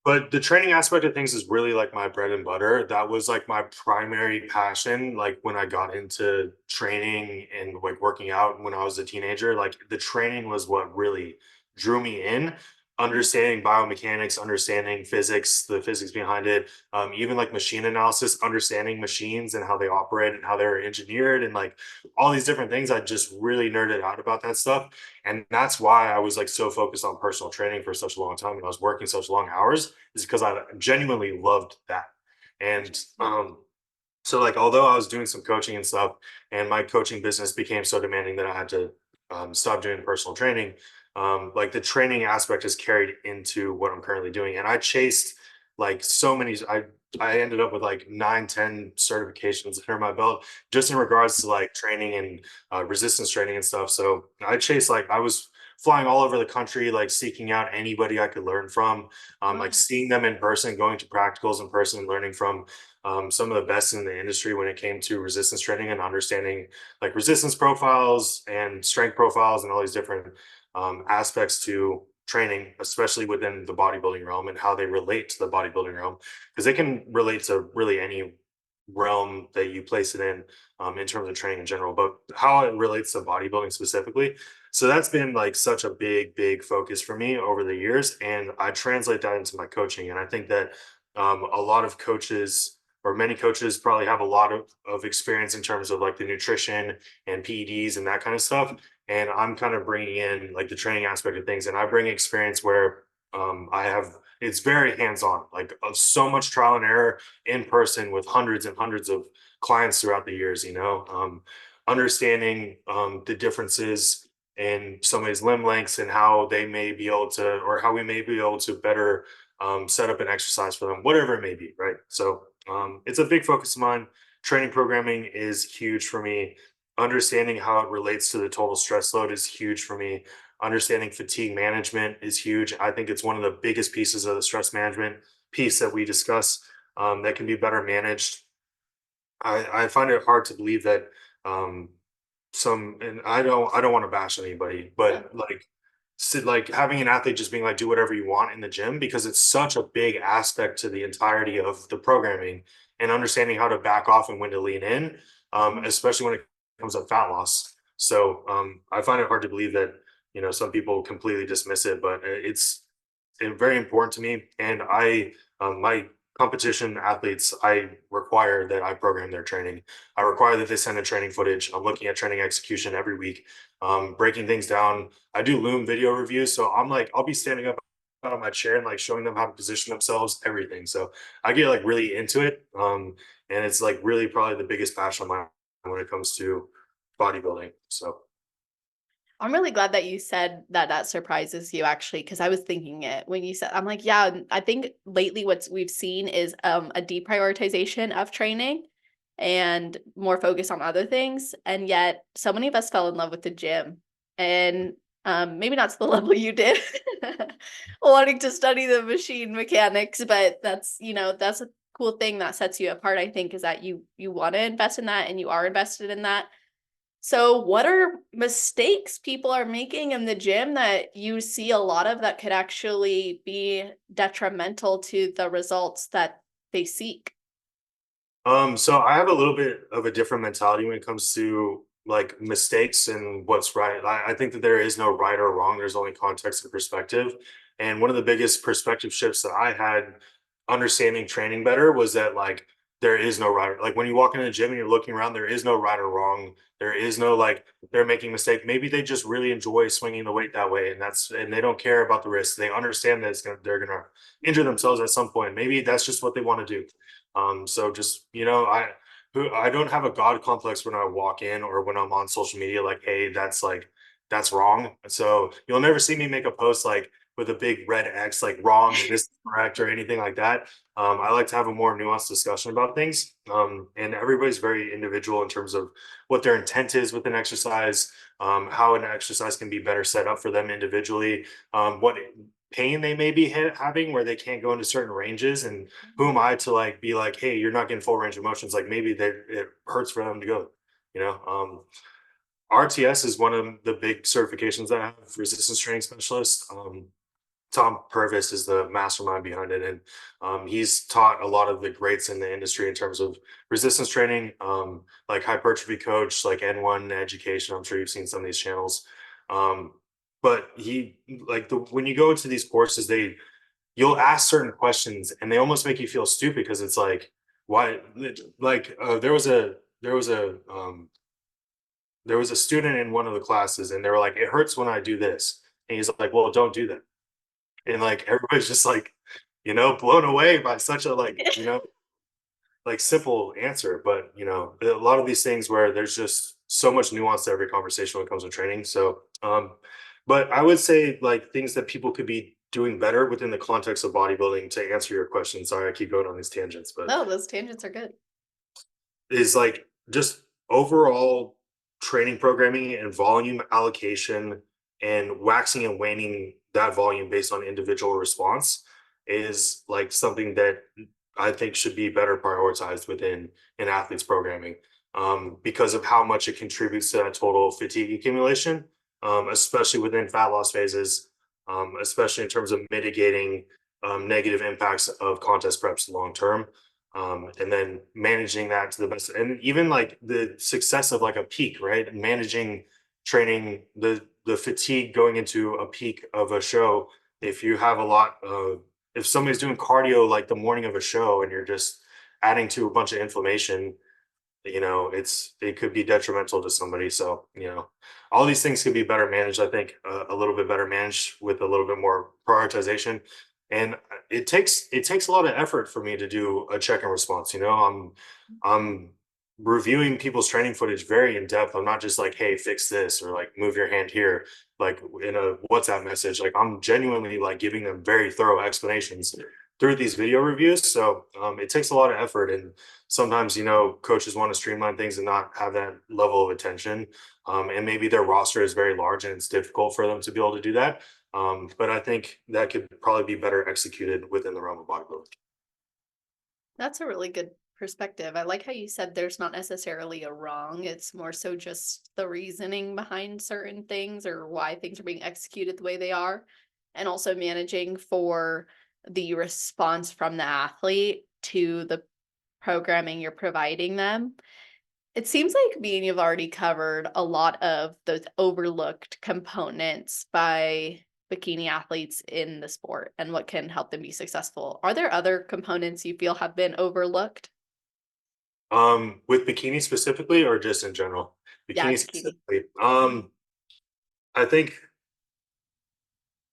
but the training aspect of things is really like my bread and butter. That was like my primary passion. Like when I got into training and like working out when I was a teenager, like the training was what really drew me in. Understanding biomechanics, understanding physics, the physics behind it, even like machine analysis, understanding machines and how they operate and how they're engineered, and like all these different things. I just really nerded out about that stuff. And that's why I was like so focused on personal training for such a long time and I was working such long hours, is because I genuinely loved that. And so like although I was doing some coaching and stuff, and my coaching business became so demanding that I had to stop doing personal training, like the training aspect is carried into what I'm currently doing. And I chased like so many, I ended up with like 9, 10 certifications under my belt just in regards to like training and resistance training and stuff. So I chased, like I was flying all over the country, like seeking out anybody I could learn from, like Wow. seeing them in person, going to practicals in person, and learning from some of the best in the industry when it came to resistance training and understanding like resistance profiles and strength profiles and all these different aspects to training, especially within the bodybuilding realm and how they relate to the bodybuilding realm, because they can relate to really any realm that you place it in terms of training in general, but how it relates to bodybuilding specifically. So that's been like such a big focus for me over the years. And I translate that into my coaching. And I think that a lot of coaches or many coaches probably have a lot of experience in terms of like the nutrition and PEDs and that kind of stuff. And I'm kind of bringing in like the training aspect of things. And I bring experience where I have, it's very hands-on, like so much trial and error in person with hundreds and hundreds of clients throughout the years, understanding the differences in somebody's limb lengths and how they may be able to, or how we may be able to better set up an exercise for them, whatever it may be, right? So it's a big focus of mine. Training programming is huge for me. Understanding how it relates to the total stress load is huge for me. Understanding fatigue management is huge. I think it's one of the biggest pieces of the stress management piece that we discuss, that can be better managed. I find it hard to believe that um, and I don't want to bash anybody, Yeah. but like having an athlete just being like do whatever you want in the gym, because it's such a big aspect to the entirety of the programming, and understanding how to back off and when to lean in, especially when it comes up fat loss. So I find it hard to believe that some people completely dismiss it, but it's very important to me. And my competition athletes, I require that I program their training. I require that they send in training footage. I'm looking at training execution every week, breaking things down. I do Loom video reviews, so I'll be standing up out of my chair and like showing them how to position themselves, everything. So I get like really into it, and it's like really probably the biggest passion of mine when it comes to bodybuilding. So. I'm really glad that you said that that surprises you actually, because I was thinking it when you said, I'm like, yeah, I think lately what we've seen is a deprioritization of training and more focus on other things. And yet so many of us fell in love with the gym, and maybe not to the level you did, wanting to study the machine mechanics, but that's a cool thing that sets you apart, I think, is that you want to invest in that and you are invested in that. So what are mistakes people are making in the gym that you see a lot of that could actually be detrimental to the results that they seek? So I have a little bit of a different mentality when it comes to like mistakes and what's right. I think that there is no right or wrong. There's only context and perspective. And one of the biggest perspective shifts that I had understanding training better was that like there is no right. Like when you walk into the gym and you're looking around, there is no right or wrong. There is no like they're making a mistake. Maybe they just really enjoy swinging the weight that way, and they don't care about the risks. They understand that they're gonna injure themselves at some point. Maybe that's just what they want to do. So just, I don't have a God complex when I walk in or when I'm on social media, like, hey, that's wrong. So you'll never see me make a post like with a big red X, like wrong, this is correct or anything like that. I like to have a more nuanced discussion about things. And everybody's very individual in terms of what their intent is with an exercise, how an exercise can be better set up for them individually, what pain they may be having where they can't go into certain ranges, and who am I to like be like, hey, you're not getting full range of motions, like maybe it hurts for them to go, you know RTS is one of the big certifications that I have, resistance training specialist. Tom Purvis is the mastermind behind it, and he's taught a lot of the greats in the industry in terms of resistance training, like hypertrophy coach, like N1 education. I'm sure you've seen some of these channels. um, but he like the when you go into these courses, you'll ask certain questions and they almost make you feel stupid because it's like, why? Like there was a student in one of the classes and they were like, it hurts when I do this, and he's like, well, don't do that. And like everybody's just like, blown away by such a like simple answer. But a lot of these things where there's just so much nuance to every conversation when it comes to training. So but I would say like things that people could be doing better within the context of bodybuilding, to answer your question. Sorry, I keep going on these tangents, but No, those tangents are good. is like just overall training programming and volume allocation and waxing and waning that volume based on individual response is like something that I think should be better prioritized within an athlete's programming, because of how much it contributes to that total fatigue accumulation, especially within fat loss phases, especially in terms of mitigating negative impacts of contest preps long term, and then managing that to the best, and even like the success of like a peak, right? And managing training the fatigue going into a peak of a show. If you have a lot of if somebody's doing cardio like the morning of a show and you're just adding to a bunch of inflammation, it could be detrimental to somebody. So all these things could be better managed, I think, a little bit better managed with a little bit more prioritization. And it takes a lot of effort for me to do a check and response. I'm reviewing people's training footage very in depth. I'm not just like, hey, fix this or like move your hand here, like in a WhatsApp message. Like I'm genuinely like giving them very thorough explanations through these video reviews. So it takes a lot of effort, and sometimes coaches want to streamline things and not have that level of attention, and maybe their roster is very large and it's difficult for them to be able to do that, but I think that could probably be better executed within the realm of bodybuilding. That's a really good perspective. I like how you said there's not necessarily a wrong. It's more so just the reasoning behind certain things or why things are being executed the way they are. And also managing for the response from the athlete to the programming you're providing them. It seems like me and you've already covered a lot of those overlooked components by bikini athletes in the sport and what can help them be successful. Are there other components you feel have been overlooked? With bikini specifically, or just in general? Yeah, Bikini bikini. specifically. I think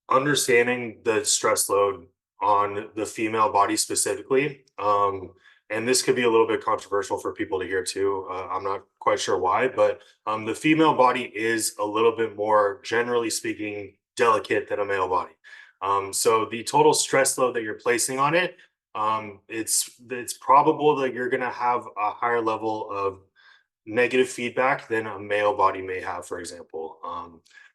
understanding the stress load on the female body specifically, and this could be a little bit controversial for people to hear too. I'm not quite sure why, but the female body is a little bit more, generally speaking, delicate than a male body. So the total stress load that you're placing on it, it's probable that you're going to have a higher level of negative feedback than a male body may have, for example,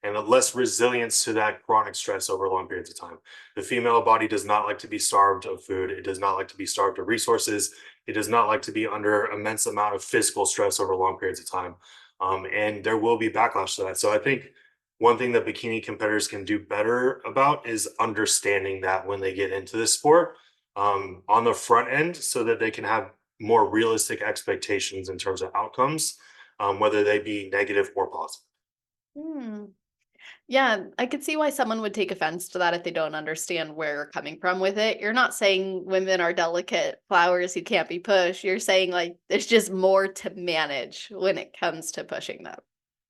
and a less resilience to that chronic stress over long periods of time. The female body does not like to be starved of food. It does not like to be starved of resources. It does not like to be under immense amount of physical stress over long periods of time. And there will be backlash to that. So I think one thing that bikini competitors can do better about is understanding that when they get into this sport on the front end so that they can have more realistic expectations in terms of outcomes, whether they be negative or positive. Hmm. Yeah, I could see why someone would take offense to that if they don't understand where you're coming from with it. You're not saying women are delicate flowers who can't be pushed. You're saying like there's just more to manage when it comes to pushing them.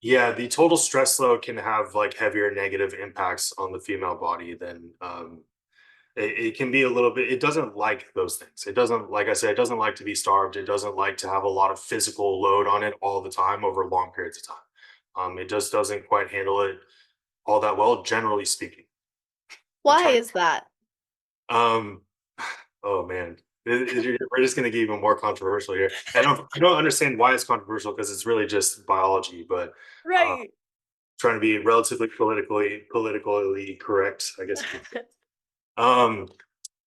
Yeah, the total stress load can have like heavier negative impacts on the female body than it can be a little bit. It doesn't like those things. It doesn't, like I said, it doesn't like to be starved. It doesn't like to have a lot of physical load on it all the time over long periods of time. It just doesn't quite handle it all that well, generally speaking. I'm Why trying. is that? Um, oh man, we're just going to get even more controversial here. I don't understand why it's controversial because it's really just biology, but uh, Right. trying to be relatively politically correct, I guess. Um,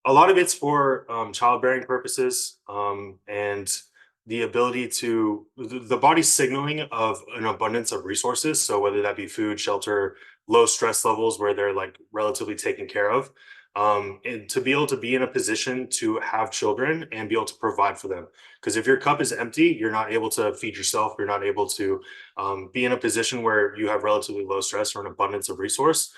a lot of it's for childbearing purposes, and the ability to the body's signaling of an abundance of resources. So whether that be food, shelter, low stress levels where they're like relatively taken care of, and to be able to be in a position to have children and be able to provide for them. Because if your cup is empty, you're not able to feed yourself. You're not able to be in a position where you have relatively low stress or an abundance of resource.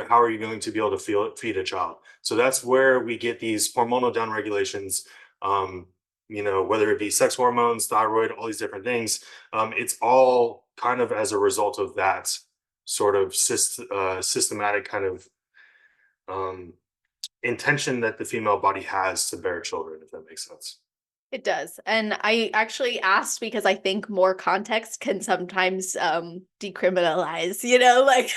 How are you going to be able to feed a child? So that's where we get these hormonal downregulations, um, whether it be sex hormones, thyroid, all these different things. It's all kind of as a result of that sort of systematic kind of um, intention that the female body has to bear children, if that makes sense. It does. And I actually asked because I think more context can sometimes decriminalize, like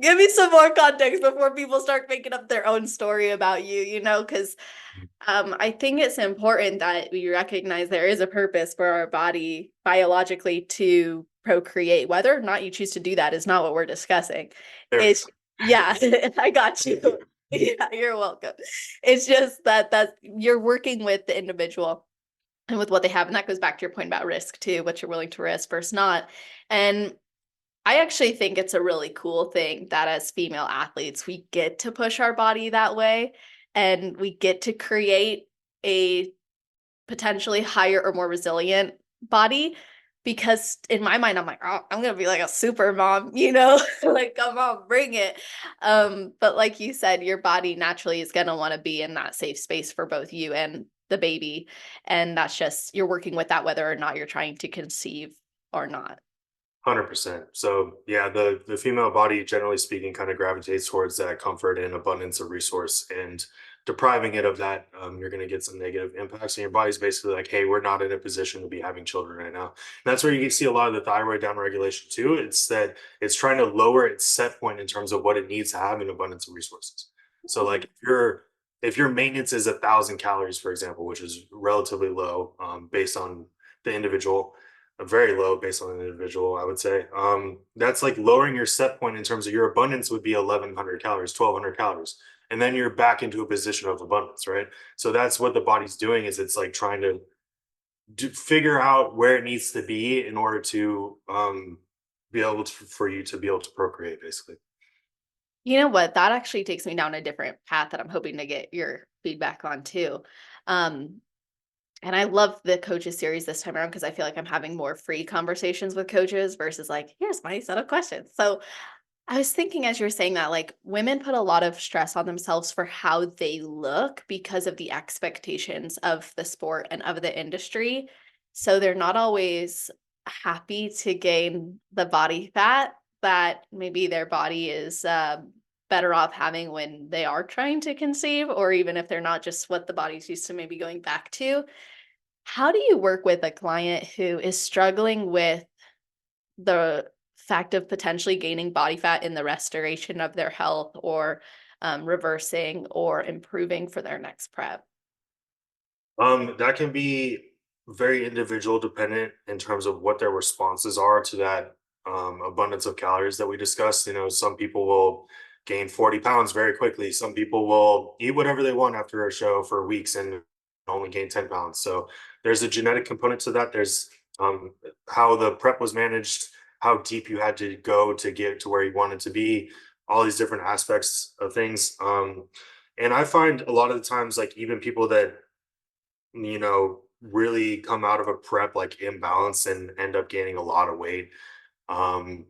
give me some more context before people start making up their own story about you, because I think it's important that we recognize there is a purpose for our body biologically to procreate. Whether or not you choose to do that is not what we're discussing. There. It's yeah, I got you. Yeah, you're welcome. It's just that you're working with the individual and with what they have, and that goes back to your point about risk too, what you're willing to risk versus not. And I actually think it's a really cool thing that as female athletes, we get to push our body that way and we get to create a potentially higher or more resilient body. Because in my mind, I'm like, oh, I'm gonna be like a super mom, like come on, bring it. But like you said, your body naturally is gonna want to be in that safe space for both you and the baby. And that's just you're working with that whether or not you're trying to conceive or not. 100%. So yeah, the female body, generally speaking, kind of gravitates towards that comfort and abundance of resource, and depriving it of that, you're going to get some negative impacts. And your body's basically like, hey, we're not in a position to be having children right now. And that's where you see a lot of the thyroid downregulation too. It's that it's trying to lower its set point in terms of what it needs to have an abundance of resources. So like if your maintenance is 1,000 calories, for example, which is relatively low based on the individual, very low based on an individual, I would say. That's like lowering your set point in terms of your abundance would be 1,100 calories, 1,200 calories. And then you're back into a position of abundance, right? So that's what the body's doing is it's like trying to figure out where it needs to be in order to be able to, for you to be able to procreate, basically. You know what? That actually takes me down a different path that I'm hoping to get your feedback on too. Um, And I love the coaches series this time around because I feel like I'm having more free conversations with coaches versus like, here's my set of questions. So I was thinking as you were saying that, like, women put a lot of stress on themselves for how they look because of the expectations of the sport and of the industry. So they're not always happy to gain the body fat that maybe their body is better off having when they are trying to conceive, or even if they're not, just what the body's used to maybe going back to. How do you work with a client who is struggling with the fact of potentially gaining body fat in the restoration of their health, or reversing or improving for their next prep? That can be very individual dependent in terms of what their responses are to that abundance of calories that we discussed. You know, some people will gain 40 pounds very quickly. Some people will eat whatever they want after a show for weeks and only gain 10 pounds. So there's a genetic component to that. There's how the prep was managed, how deep you had to go to get to where you wanted to be, all these different aspects of things. And I find a lot of the times, like even people that really come out of a prep like imbalance and end up gaining a lot of weight. Um,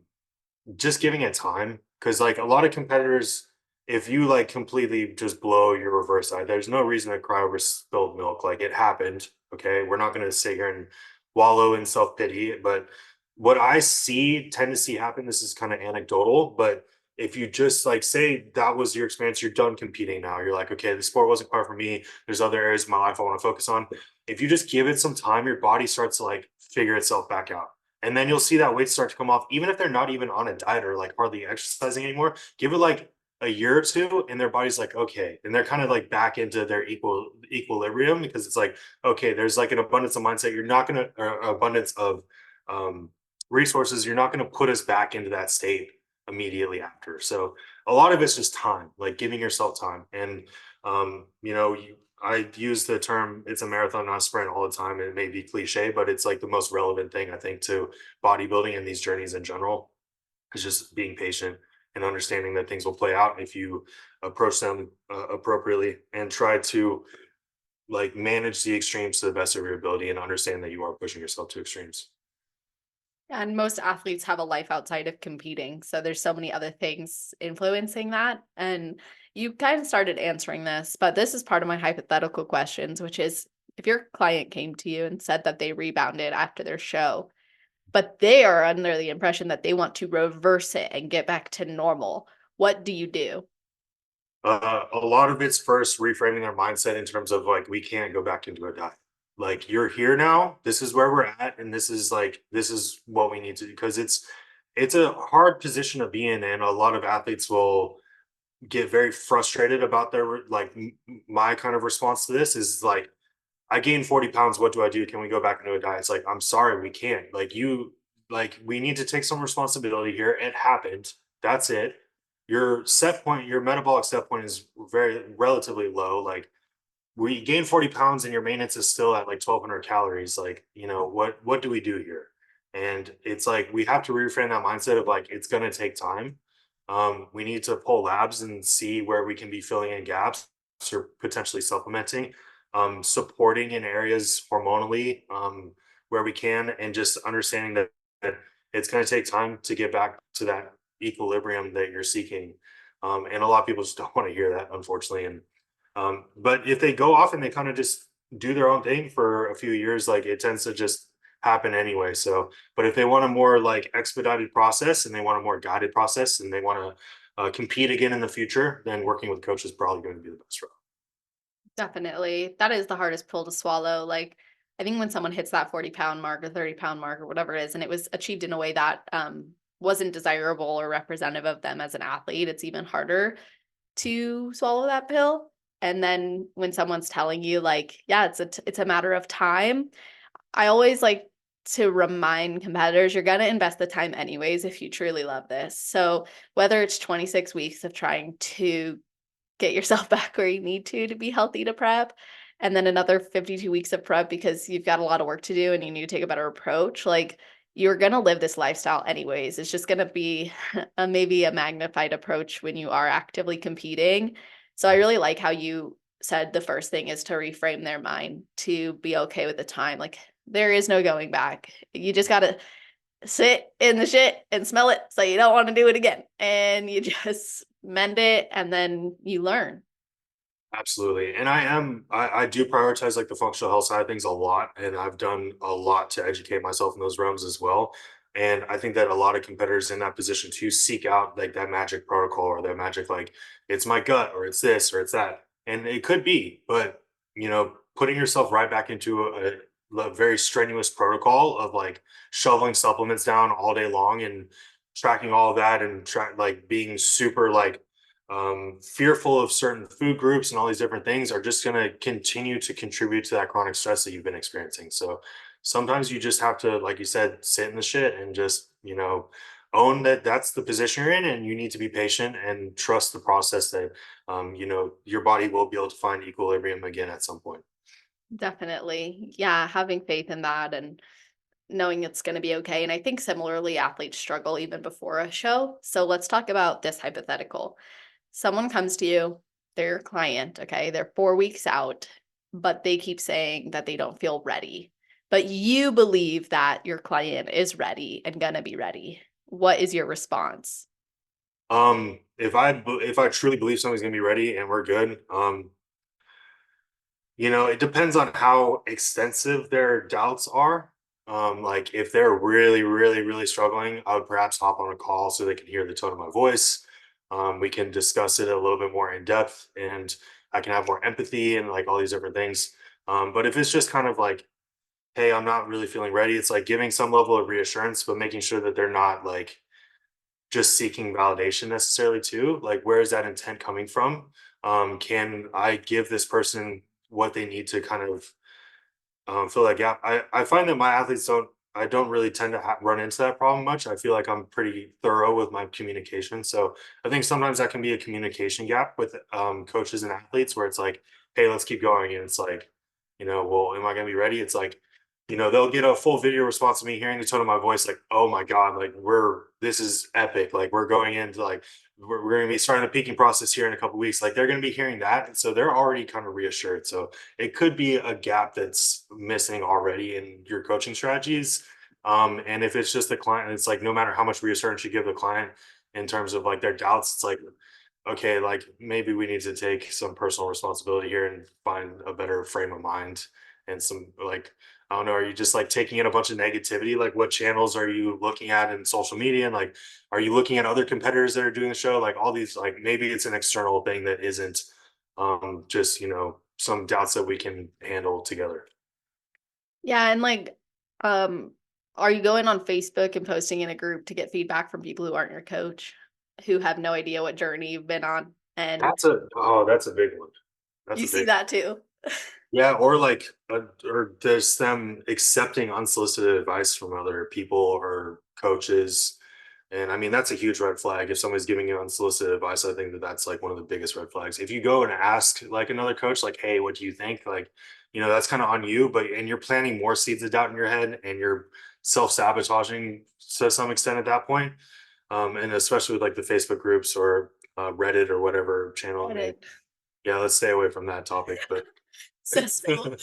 just giving it time, because like a lot of competitors, if you like completely just blow your reverse side, there's no reason to cry over spilled milk. Like it happened. Okay. We're not going to sit here and wallow in self-pity. But what I tend to see happen, this is kind of anecdotal, but if you just like say that was your experience, you're done competing now. You're like, okay, the sport wasn't quite for me. There's other areas of my life I want to focus on. If you just give it some time, your body starts to like figure itself back out. And then you'll see that weight start to come off, even if they're not even on a diet or like hardly exercising anymore. Give it like a year or two, and their body's like, okay. And they're kind of like back into their equilibrium, because it's like, okay, there's like an abundance of mindset. You're not gonna or abundance of um resources. You're not gonna put us back into that state immediately after. So a lot of it's just time, like giving yourself time. And I use the term it's a marathon, not a sprint all the time. And it may be cliche, but it's like the most relevant thing I think to bodybuilding and these journeys in general is just being patient and understanding that things will play out if you approach them appropriately and try to like manage the extremes to the best of your ability and understand that you are pushing yourself to extremes. And most athletes have a life outside of competing. So there's so many other things influencing that. And you kind of started answering this, but this is part of my hypothetical questions, which is, if your client came to you and said that they rebounded after their show, but they are under the impression that they want to reverse it and get back to normal, what do you do? A lot of it's first reframing their mindset in terms of like, we can't go back into a diet. Like, you're here now. This is where we're at, and this is what we need to do, because it's a hard position to be in, and a lot of athletes will get very frustrated about my kind of response to this is like, I gained 40 pounds. What do I do? Can we go back into a diet? It's like, I'm sorry, we can't. We need to take some responsibility here. It happened. That's it. Your set point, your metabolic set point is very relatively low. Like, we gain 40 pounds and your maintenance is still at like 1,200 calories. Like, what do we do here? And it's like, we have to reframe that mindset of like, it's going to take time. We need to pull labs and see where we can be filling in gaps or potentially supplementing, supporting in areas hormonally, where we can, and just understanding that it's going to take time to get back to that equilibrium that you're seeking. And a lot of people just don't want to hear that, unfortunately. And but if they go off and they kind of just do their own thing for a few years, like it tends to just happen anyway. So, but if they want a more like expedited process and they want a more guided process and they want to compete again in the future, then working with coach is probably going to be the best route. Definitely. That is the hardest pill to swallow. Like, I think when someone hits that 40-pound mark or 30-pound mark or whatever it is, and it was achieved in a way that wasn't desirable or representative of them as an athlete, it's even harder to swallow that pill. And then when someone's telling you like, yeah, it's a matter of time, I always like to remind competitors, you're going to invest the time anyways if you truly love this. So whether it's 26 weeks of trying to get yourself back where you need to be healthy to prep, and then another 52 weeks of prep because you've got a lot of work to do and you need to take a better approach, like, you're going to live this lifestyle anyways. It's just going to be maybe a magnified approach when you are actively competing. So I really like how you said the first thing is to reframe their mind to be okay with the time. Like there is no going back. You just got to sit in the shit and smell it so you don't want to do it again. And you just mend it and then you learn. Absolutely. And I do prioritize like the functional health side of things a lot. And I've done a lot to educate myself in those realms as well. And I think that a lot of competitors in that position to seek out like that magic protocol or that magic, like it's my gut or it's this or it's that. And it could be, but putting yourself right back into a very strenuous protocol of like shoveling supplements down all day long and tracking all of that and like being super like fearful of certain food groups and all these different things are just going to continue to contribute to that chronic stress that you've been experiencing. So sometimes you just have to, like you said, sit in the shit and just, own that that's the position you're in and you need to be patient and trust the process that, your body will be able to find equilibrium again at some point. Definitely. Yeah, having faith in that and knowing it's going to be okay. And I think similarly, athletes struggle even before a show. So let's talk about this hypothetical. Someone comes to you, they're your client, okay? They're 4 weeks out, but they keep saying that they don't feel ready. But you believe that your client is ready and gonna be ready. What is your response? If I truly believe somebody's gonna be ready and we're good, it depends on how extensive their doubts are. Like if they're really, really, really struggling, I would perhaps hop on a call so they can hear the tone of my voice. We can discuss it a little bit more in depth and I can have more empathy and like all these different things. But if it's just kind of like, hey, I'm not really feeling ready, it's like giving some level of reassurance, but making sure that they're not like just seeking validation necessarily too. Like, where is that intent coming from? Can I give this person what they need to kind of fill that gap? I find that my athletes I don't really tend to run into that problem much. I feel like I'm pretty thorough with my communication. So I think sometimes that can be a communication gap with coaches and athletes where it's like, hey, let's keep going. And it's like, well, am I going to be ready? It's like, they'll get a full video response of me hearing the tone of my voice, like, oh my God, like this is epic. Like we're going into like, we're going to be starting the peaking process here in a couple weeks. Like they're going to be hearing that. And so they're already kind of reassured. So it could be a gap that's missing already in your coaching strategies. And if it's just the client, it's like no matter how much reassurance you give the client in terms of like their doubts, it's like, okay, like maybe we need to take some personal responsibility here and find a better frame of mind and some like, I don't know, are you just like taking in a bunch of negativity? Like what channels are you looking at in social media? And like, are you looking at other competitors that are doing the show? Like all these, like maybe it's an external thing that isn't just, some doubts that we can handle together. Yeah, and like, um, are you going on Facebook and posting in a group to get feedback from people who aren't your coach, who have no idea what journey you've been on? And That's a big one. That's you a see big, that too. yeah. Or like, or there's them accepting unsolicited advice from other people or coaches. And I mean, that's a huge red flag. If somebody's giving you unsolicited advice, I think that that's like one of the biggest red flags. If you go and ask like another coach, like, hey, what do you think? Like, that's kind of on you, and you're planting more seeds of doubt in your head and you're self-sabotaging to some extent at that point. And especially with like the Facebook groups or Reddit or whatever channel. I mean, Edit. yeah, let's stay away from that topic, but Cesspool.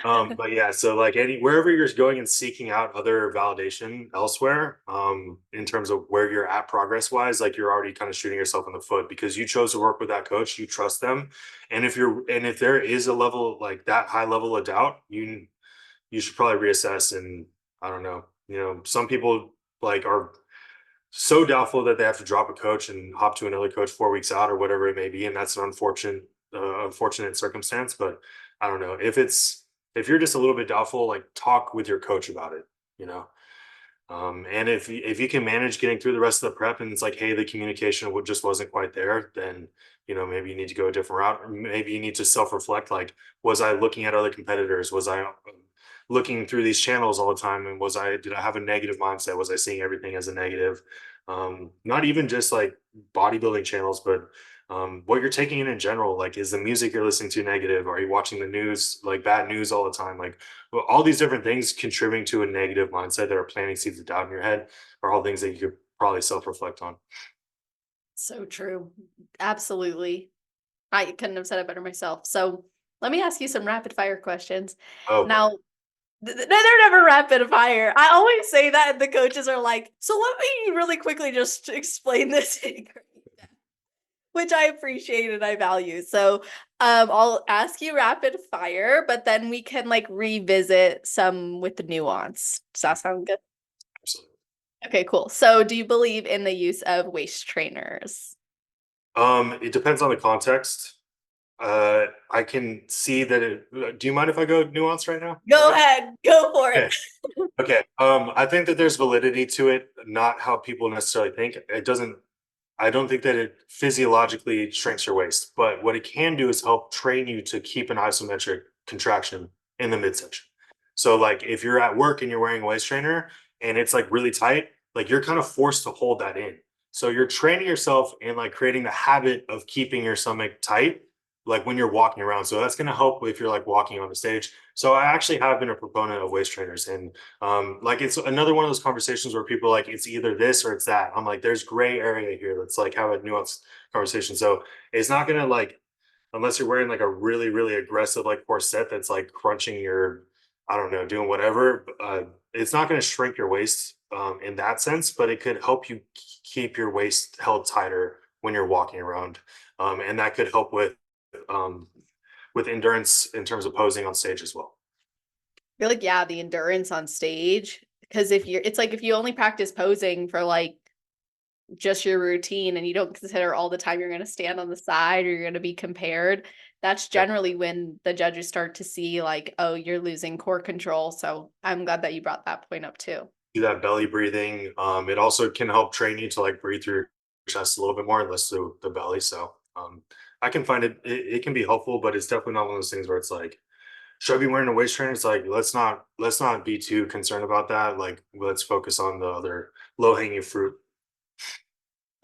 but yeah, so like wherever you're going and seeking out other validation elsewhere, in terms of where you're at progress wise, like you're already kind of shooting yourself in the foot because you chose to work with that coach, you trust them. And if there is a level like that high level of doubt, you should probably reassess. And I don't know, some people like are so doubtful that they have to drop a coach and hop to another coach 4 weeks out or whatever it may be, and that's an unfortunate circumstance. But I don't know if you're just a little bit doubtful, like talk with your coach about it. You know, and if you can manage getting through the rest of the prep, and it's like, hey, the communication just wasn't quite there, then maybe you need to go a different route, or maybe you need to self reflect. Like, was I looking at other competitors? Was I looking through these channels all the time, and did I have a negative mindset? Was I seeing everything as a negative? Not even just like bodybuilding channels, but what you're taking in general. Like, is the music you're listening to negative? Are you watching the news, like bad news all the time? Like, well, all these different things contributing to a negative mindset that are planting seeds of doubt in your head are all things that you could probably self reflect on. So true. Absolutely. I couldn't have said it better myself. So let me ask you some rapid fire questions. Oh boy. Now, they're never rapid fire. I always say that, and the coaches are like, so let me really quickly just explain this in great depth, which I appreciate and I value. So I'll ask you rapid fire, but then we can like revisit some with the nuance. Does that sound good? Absolutely. Okay, cool. So do you believe in the use of waist trainers? It depends on the context. I can see that do you mind if I go nuance right now? Go ahead, go for it. Okay. Okay. I think that there's validity to it, not how people necessarily think. It doesn't, I don't think that it physiologically shrinks your waist, but what it can do is help train you to keep an isometric contraction in the midsection. So, like, if you're at work and you're wearing a waist trainer and it's like really tight, like you're kind of forced to hold that in. So, you're training yourself and like creating the habit of keeping your stomach tight, like when you're walking around. So, that's going to help if you're like walking on the stage. So, I actually have been a proponent of waist trainers, and like it's another one of those conversations where people are like it's either this or it's that. I'm like, there's gray area here. Let's like have a nuanced conversation. So it's not gonna like unless you're wearing like a really, really aggressive like corset that's like crunching your, I don't know, doing whatever. It's not gonna shrink your waist in that sense, but it could help you keep your waist held tighter when you're walking around. And that could help um with endurance in terms of posing on stage as well. I feel like, yeah, the endurance on stage. Because if you're, it's like if you only practice posing for like just your routine and you don't consider all the time you're going to stand on the side or you're going to be compared, that's Yeah. generally when the judges start to see like, oh, you're losing core control. So I'm glad that you brought that point up too. Do that belly breathing. It also can help train you to like breathe through your chest a little bit more and less through the belly. So I can find it can be helpful, but it's definitely not one of those things where it's like, should I be wearing a waist trainer? It's like let's not be too concerned about that. Like let's focus on the other low hanging fruit.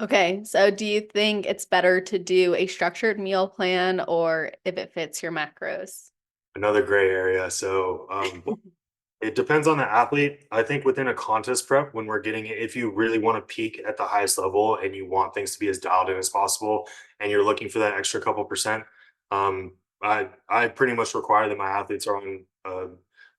Okay, so do you think it's better to do a structured meal plan or if it fits your macros? Another gray area. So it depends on the athlete. I think within a contest prep, when we're getting it, if you really want to peak at the highest level and you want things to be as dialed in as possible, and you're looking for that extra couple percent, I pretty much require that my athletes are on a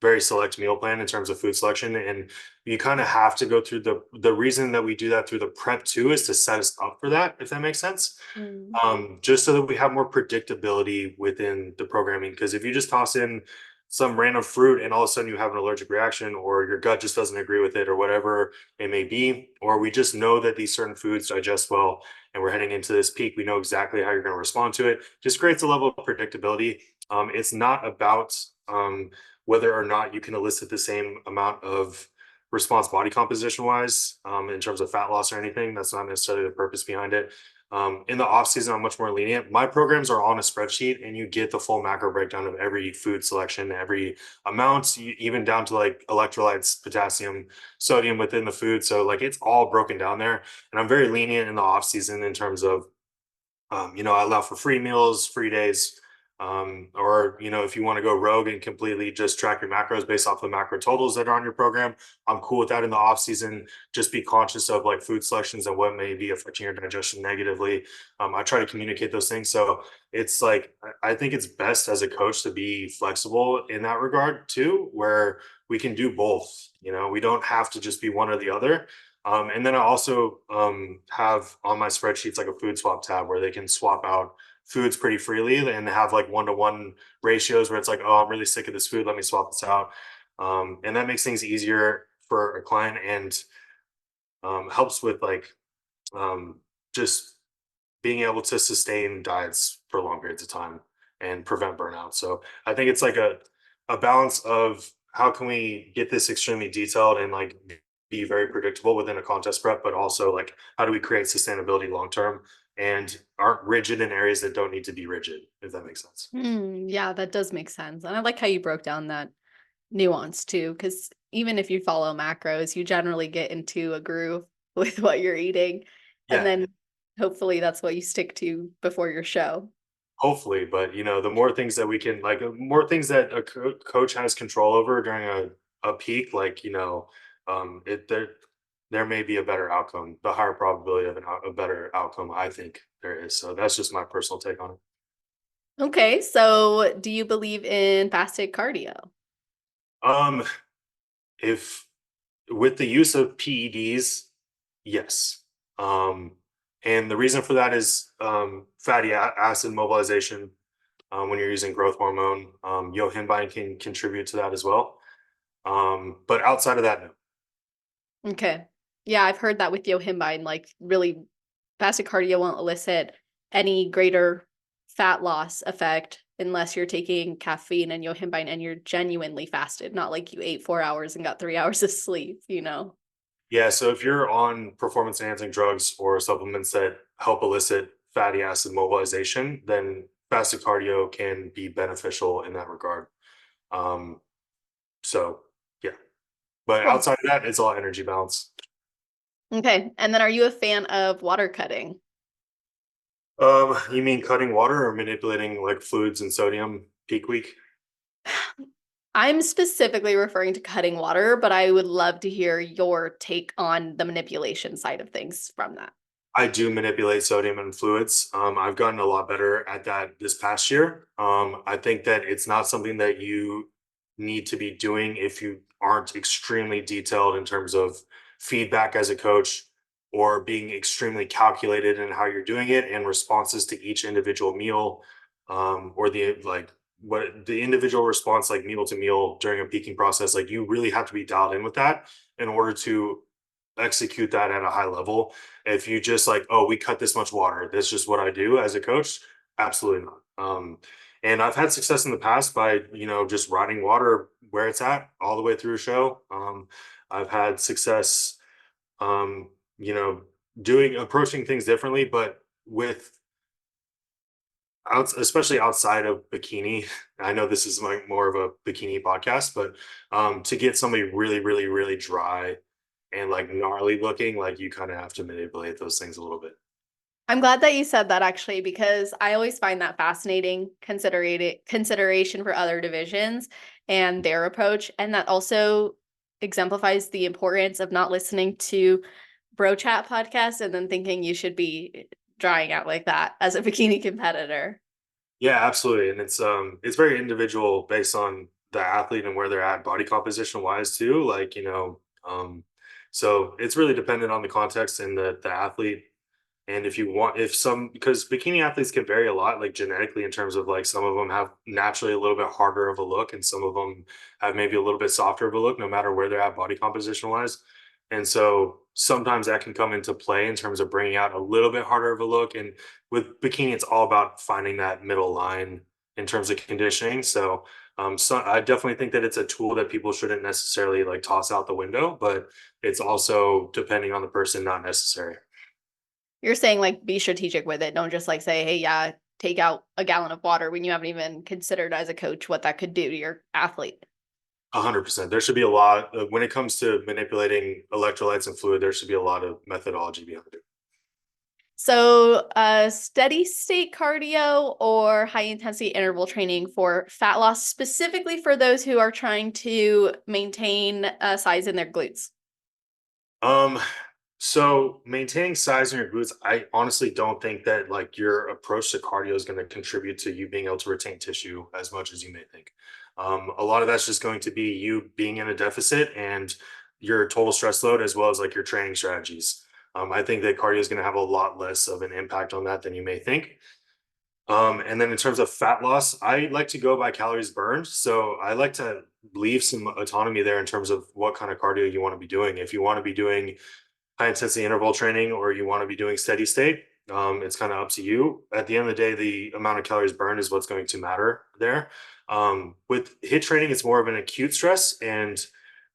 very select meal plan in terms of food selection, and you kind of have to go through the reason that we do that through the prep too is to set us up for that, if that makes sense. Mm. Just so that we have more predictability within the programming. Because if you just toss in some random fruit and all of a sudden you have an allergic reaction, or your gut just doesn't agree with it, or whatever it may be, or we just know that these certain foods digest well and we're heading into this peak, we know exactly how you're going to respond to it, just creates a level of predictability. It's not about whether or not you can elicit the same amount of response body composition wise in terms of fat loss or anything. That's not necessarily the purpose behind it. In the off season, I'm much more lenient. My programs are on a spreadsheet, and you get the full macro breakdown of every food selection, every amount, even down to like electrolytes, potassium, sodium within the food. So like it's all broken down there, and I'm very lenient in the off season in terms of I allow for free meals, free days, or if you want to go rogue and completely just track your macros based off the macro totals that are on your program, I'm cool with that in the off season. Just be conscious of like food selections and what may be affecting your digestion negatively. I try to communicate those things. So it's like I think it's best as a coach to be flexible in that regard too, where we can do both. We don't have to just be one or the other. And then I also have on my spreadsheets like a food swap tab where they can swap out foods pretty freely and have like 1-to-1 ratios where it's like, oh, I'm really sick of this food. Let me swap this out. And that makes things easier for a client and helps with like just being able to sustain diets for long periods of time and prevent burnout. So I think it's like a balance of how can we get this extremely detailed and like be very predictable within a contest prep, but also like how do we create sustainability long term and aren't rigid in areas that don't need to be rigid, if that makes sense. Yeah, that does make sense. And I like how you broke down that nuance too, because even if you follow macros, you generally get into a groove with what you're eating. And Yeah, then hopefully that's what you stick to before your show. hopefully, but the more things that we can like, more things that a coach has control over during a peak, like it there may be a better outcome, the higher probability of a better outcome. I think there is. So that's just my personal take on it. Okay, so do you believe in fasted cardio? Um, if with the use of PEDs, yes. Um, and the reason for that is fatty acid mobilization. When you're using growth hormone, yohimbine can contribute to that as well. But outside of that, no. Okay. Yeah, I've heard that with yohimbine, like really fasted cardio won't elicit any greater fat loss effect unless you're taking caffeine and yohimbine and you're genuinely fasted, not like you ate 4 hours and got 3 hours of sleep, you know? Yeah, so if you're on performance enhancing drugs or supplements that help elicit fatty acid mobilization, then fasted cardio can be beneficial in that regard. Um, so yeah, but Cool. outside of that, it's all energy balance. Okay. And then are you a fan of water cutting? You mean cutting water or manipulating like fluids and sodium peak week? I'm specifically referring to cutting water, but I would love to hear your take on the manipulation side of things from that. I do manipulate sodium and fluids. I've gotten a lot better at that this past year. I think that it's not something that you need to be doing if you aren't extremely detailed in terms of feedback as a coach or being extremely calculated in how you're doing it and responses to each individual meal, or the like what the individual response like meal to meal during a peaking process. Like you really have to be dialed in with that in order to execute that at a high level. If you just like, oh, we cut this much water, that's just what I do as a coach, absolutely not. And I've had success in the past by, just riding water where it's at all the way through a show. I've had success, um, you know, doing approaching things differently, but with especially outside of bikini. I know this is like more of a bikini podcast, but to get somebody really, really, really dry and like gnarly looking, like you kind of have to manipulate those things a little bit. I'm glad that you said that actually, because I always find that fascinating consideration for other divisions and their approach. And that also exemplifies the importance of not listening to bro chat podcasts and then thinking you should be drying out like that as a bikini competitor. Yeah, absolutely. And it's very individual based on the athlete and where they're at body composition wise too. Like, so it's really dependent on the context and the athlete. And if you want, if some, because bikini athletes can vary a lot, like genetically, in terms of like some of them have naturally a little bit harder of a look, and some of them have maybe a little bit softer of a look, no matter where they're at body composition wise. And so sometimes that can come into play in terms of bringing out a little bit harder of a look. And with bikini, it's all about finding that middle line in terms of conditioning. So I definitely think that it's a tool that people shouldn't necessarily like toss out the window, but it's also depending on the person, not necessary. You're saying like be strategic with it. Don't just like say, hey, yeah, take out a gallon of water when you haven't even considered as a coach what that could do to your athlete. 100%. There should be a lot when it comes to manipulating electrolytes and fluid. There should be a lot of methodology behind it. So, steady state cardio or high intensity interval training for fat loss, specifically for those who are trying to maintain size in their glutes. Um, so maintaining size in your glutes, I honestly don't think that like your approach to cardio is going to contribute to you being able to retain tissue as much as you may think. A lot of that's just going to be you being in a deficit and your total stress load as well as like your training strategies. I think that cardio is going to have a lot less of an impact on that than you may think. And then in terms of fat loss, I like to go by calories burned. So I like to leave some autonomy there in terms of what kind of cardio you want to be doing. If you want to be doing high intensity interval training or you want to be doing steady state, it's kind of up to you. At the end of the day, the amount of calories burned is what's going to matter there. With hit training, it's more of an acute stress, and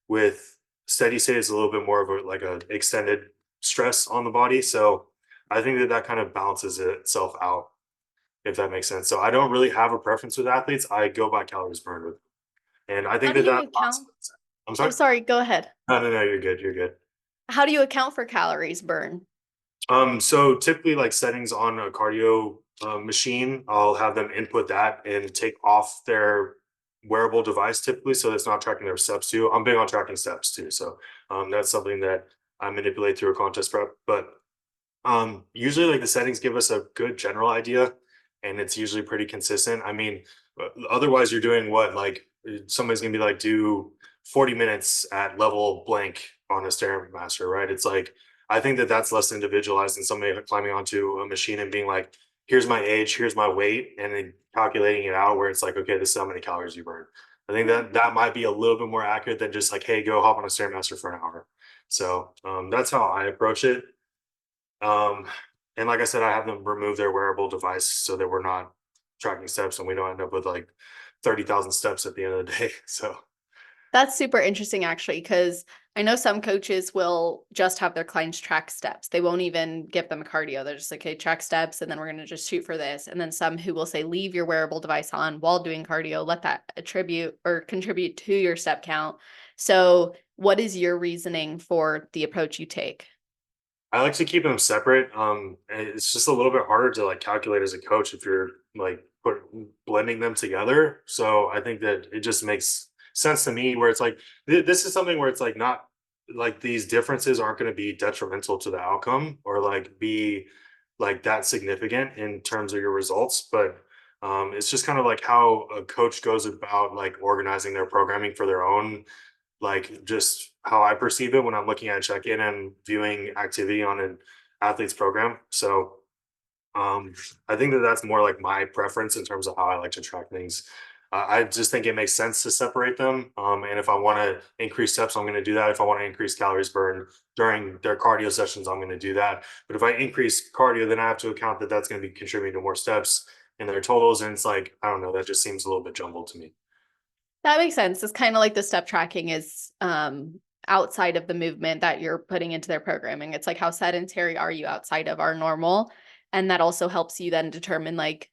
with steady state, it's a little bit more of a like a extended stress on the body. So I think that that kind of balances itself out, if that makes sense. So I don't really have a preference with athletes. I go by calories burned with, and I How think do that you that. account? I'm Oh, sorry. sorry, go ahead. No, no, no. You're good. You're good. How do you account for calories burn? So typically like settings on a cardio machine, I'll have them input that and take off their wearable device typically. So it's not tracking their steps too. I'm big on tracking steps too. So that's something that I manipulate through a contest prep. But usually like the settings give us a good general idea. and it's usually pretty consistent. I mean, otherwise you're doing what, like somebody's gonna be like, do 40 minutes at level blank on a stairmaster, right? It's like, I think that that's less individualized than somebody climbing onto a machine and being like, here's my age, here's my weight, and then calculating it out where it's like, okay, this is how many calories you burn. I think that that might be a little bit more accurate than just like, hey, go hop on a stairmaster for an hour. So that's how I approach it. Um, and like I said, I have them remove their wearable device so that we're not tracking steps and we don't end up with like 30,000 steps at the end of the day. So That's super interesting, actually, because I know some coaches will just have their clients track steps. They won't even give them a cardio. They're just like, okay, track steps, and then we're going to just shoot for this. And then some who will say, leave your wearable device on while doing cardio, let that attribute or contribute to your step count. So, what is your reasoning for the approach you take? I like to keep them separate. And it's just a little bit harder to like calculate as a coach if you're like blending them together. So I think that it just makes sense to me where it's like this is something where it's like not like these differences aren't going to be detrimental to the outcome or like be like that significant in terms of your results, but it's just kind of like how a coach goes about like organizing their programming for their own, like just how I perceive it when I'm looking at check-in and viewing activity on an athlete's program. So um, I think that that's more like my preference in terms of how I like to track things. I just think it makes sense to separate them. And if I want to increase steps, I'm going to do that. If I want to increase calories burned during their cardio sessions, I'm going to do that. But if I increase cardio, then I have to account that that's going to be contributing to more steps in their totals. And it's like, I don't know, that just seems a little bit jumbled to me. That makes sense. It's kind of like the step tracking is outside of the movement that you're putting into their programming. It's like, how sedentary are you outside of our normal? And that also helps you then determine, like,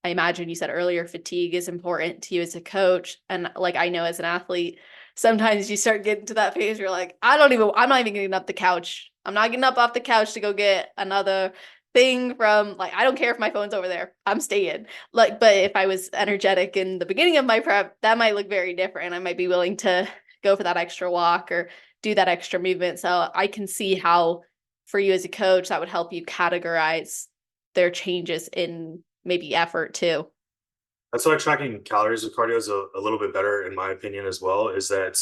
I imagine you said earlier, fatigue is important to you as a coach. And like, I know as an athlete, sometimes you start getting to that phase where you're like, I'm not even getting up the couch. I'm not getting up off the couch to go get another thing from, like, I don't care if my phone's over there. I'm staying. Like, but if I was energetic in the beginning of my prep, that might look very different. I might be willing to go for that extra walk or do that extra movement. So I can see how for you as a coach, that would help you categorize their changes in maybe effort too. That's why tracking calories with cardio is a little bit better, in my opinion, as well. Is that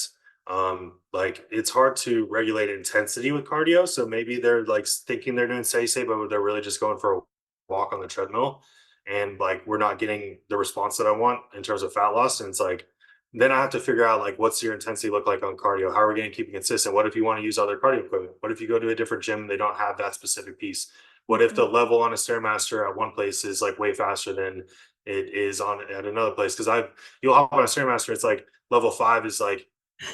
like it's hard to regulate intensity with cardio. So maybe they're like thinking they're doing steady state, but they're really just going for a walk on the treadmill, and like we're not getting the response that I want in terms of fat loss. And it's like then I have to figure out like what's your intensity look like on cardio? How are we going to keep it consistent? What if you want to use other cardio equipment? What if you go to a different gym and they don't have that specific piece? What if the level on a stairmaster at one place is like way faster than it is on at another place? Because you'll hop on a stairmaster, it's like level 5 is like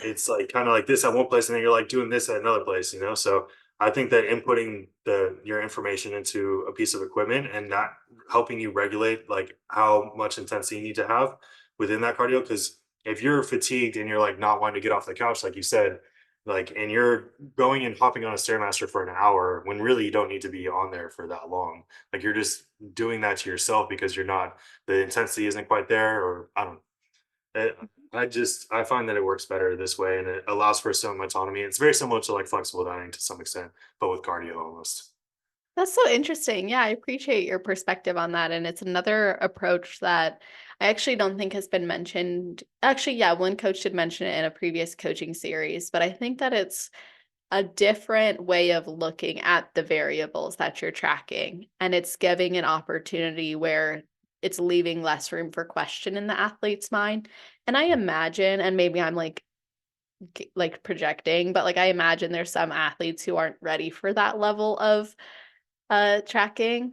it's like kind of like this at one place, and then you're like doing this at another place, you know. So I think that inputting the your information into a piece of equipment and not helping you regulate like how much intensity you need to have within that cardio. Because if you're fatigued and you're like not wanting to get off the couch, like you said, like, and you're going and hopping on a stairmaster for an hour when really you don't need to be on there for that long. Like you're just doing that to yourself because you're not, the intensity isn't quite there, or I don't. It, I find that it works better this way, and it allows for some autonomy. It's very similar to like flexible dining to some extent, but with cardio almost. That's so interesting. Yeah, I appreciate your perspective on that. And it's another approach that I actually don't think has been mentioned. Actually, yeah, one coach did mention it in a previous coaching series, but I think that it's a different way of looking at the variables that you're tracking. And it's giving an opportunity where it's leaving less room for question in the athlete's mind. And I imagine, and maybe I'm like projecting, but like I imagine there's some athletes who aren't ready for that level of tracking.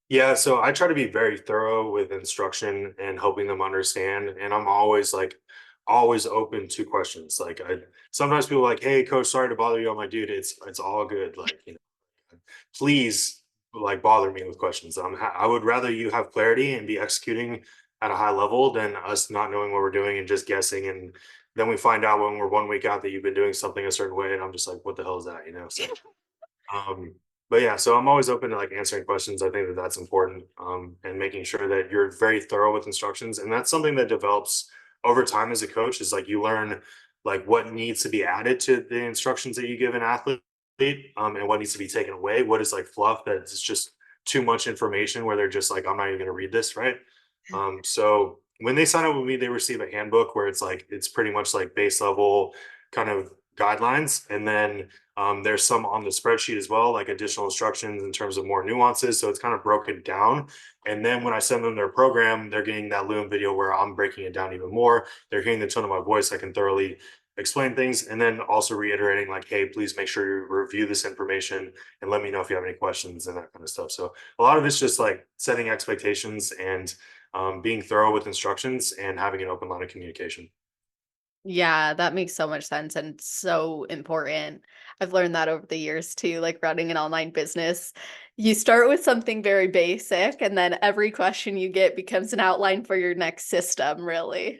Yeah, so I try to be very thorough with instruction and helping them understand. And I'm always like, always open to questions. Like I sometimes people are like, hey coach, sorry to bother you. I'm like, dude, it's all good. Like, you know, please like bother me with questions. I would rather you have clarity and be executing at a high level than us not knowing what we're doing and just guessing. And then we find out when we're 1 week out that you've been doing something a certain way. And I'm just like, what the hell is that? You know? So um, but yeah, so I'm always open to like answering questions. I think that that's important, and making sure that you're very thorough with instructions. And that's something that develops over time as a coach. Is like you learn like what needs to be added to the instructions that you give an athlete, and what needs to be taken away. What is like fluff that is just too much information where they're just like, I'm not even going to read this, right? So when they sign up with me, they receive a handbook where it's pretty much like base level kind of guidelines, and then there's some on the spreadsheet as well, like additional instructions in terms of more nuances. So it's kind of broken down. And then when I send them their program, they're getting that Loom video where I'm breaking it down even more. They're hearing the tone of my voice. I can thoroughly explain things, and then also reiterating like, hey, please make sure you review this information and let me know if you have any questions and that kind of stuff. So a lot of it's just like setting expectations and being thorough with instructions and having an open line of communication. Yeah, that makes so much sense and so important. I've learned that over the years too, like running an online business. You start with something very basic, and then every question you get becomes an outline for your next system, really.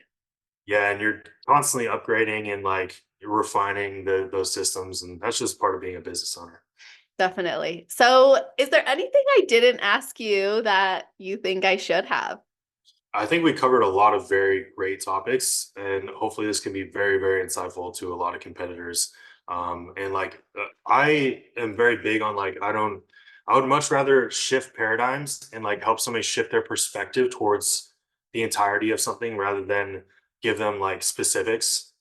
Yeah, and you're constantly upgrading and like refining those systems, and that's just part of being a business owner. Definitely. So, is there anything I didn't ask you that you think I should have? I think we covered a lot of very great topics, and hopefully, this can be very, very insightful to a lot of competitors. And like, I am very big on like, I would much rather shift paradigms and like help somebody shift their perspective towards the entirety of something rather than give them like specifics.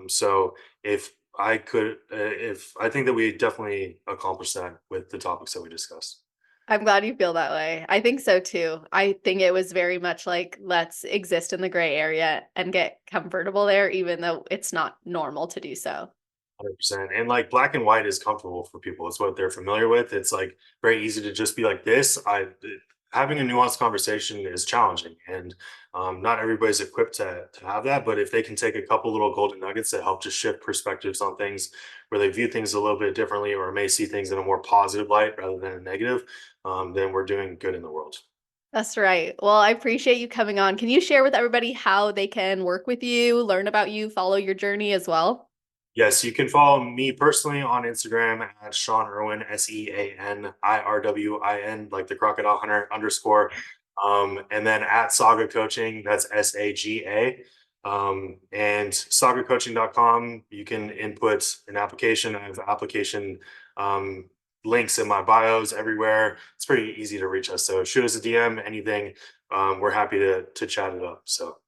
So if I think that we definitely accomplished that with the topics that we discussed. I'm glad you feel that way. I think so too. I think it was very much like, let's exist in the gray area and get comfortable there, even though it's not normal to do so. 100%. And like black and white is comfortable for people. It's what they're familiar with. It's like very easy to just be like this. Having a nuanced conversation is challenging, and not everybody's equipped to have that. But if they can take a couple little golden nuggets that help to shift perspectives on things, where they view things a little bit differently, or may see things in a more positive light rather than a negative, then we're doing good in the world. That's right. Well, I appreciate you coming on. Can you share with everybody how they can work with you, learn about you, follow your journey as well? Yes, you can follow me personally on Instagram at Sean Irwin, SeanIrwin, like the crocodile hunter underscore. And then at Saga Coaching, that's SAGA. And sagacoaching.com, you can input an application. I have application um, links in my bios everywhere. It's pretty easy to reach us. So shoot us a DM, anything. We're happy to chat it up. So.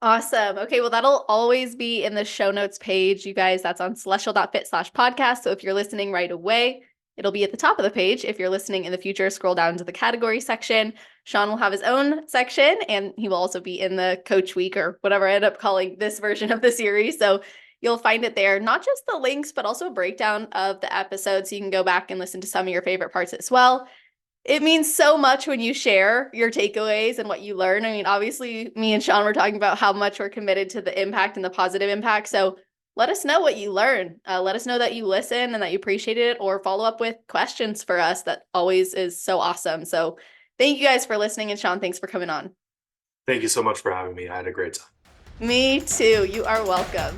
Awesome. Okay, well, that'll always be in the show notes page, you guys. That's on celestial.fit/podcast. So if you're listening right away, it'll be at the top of the page. If you're listening in the future, scroll down to the category section. Sean will have his own section, and he will also be in the Coach Week or whatever I end up calling this version of the series. So you'll find it there, not just the links, but also a breakdown of the episodes. So you can go back and listen to some of your favorite parts as well. It means so much when you share your takeaways and what you learn. I mean, obviously, me and Sean were talking about how much we're committed to the impact and the positive impact. So let us know what you learn. Let us know that you listen and that you appreciated it, or follow up with questions for us. That always is so awesome. So thank you guys for listening. And Sean, thanks for coming on. Thank you so much for having me. I had a great time. Me too. You are welcome.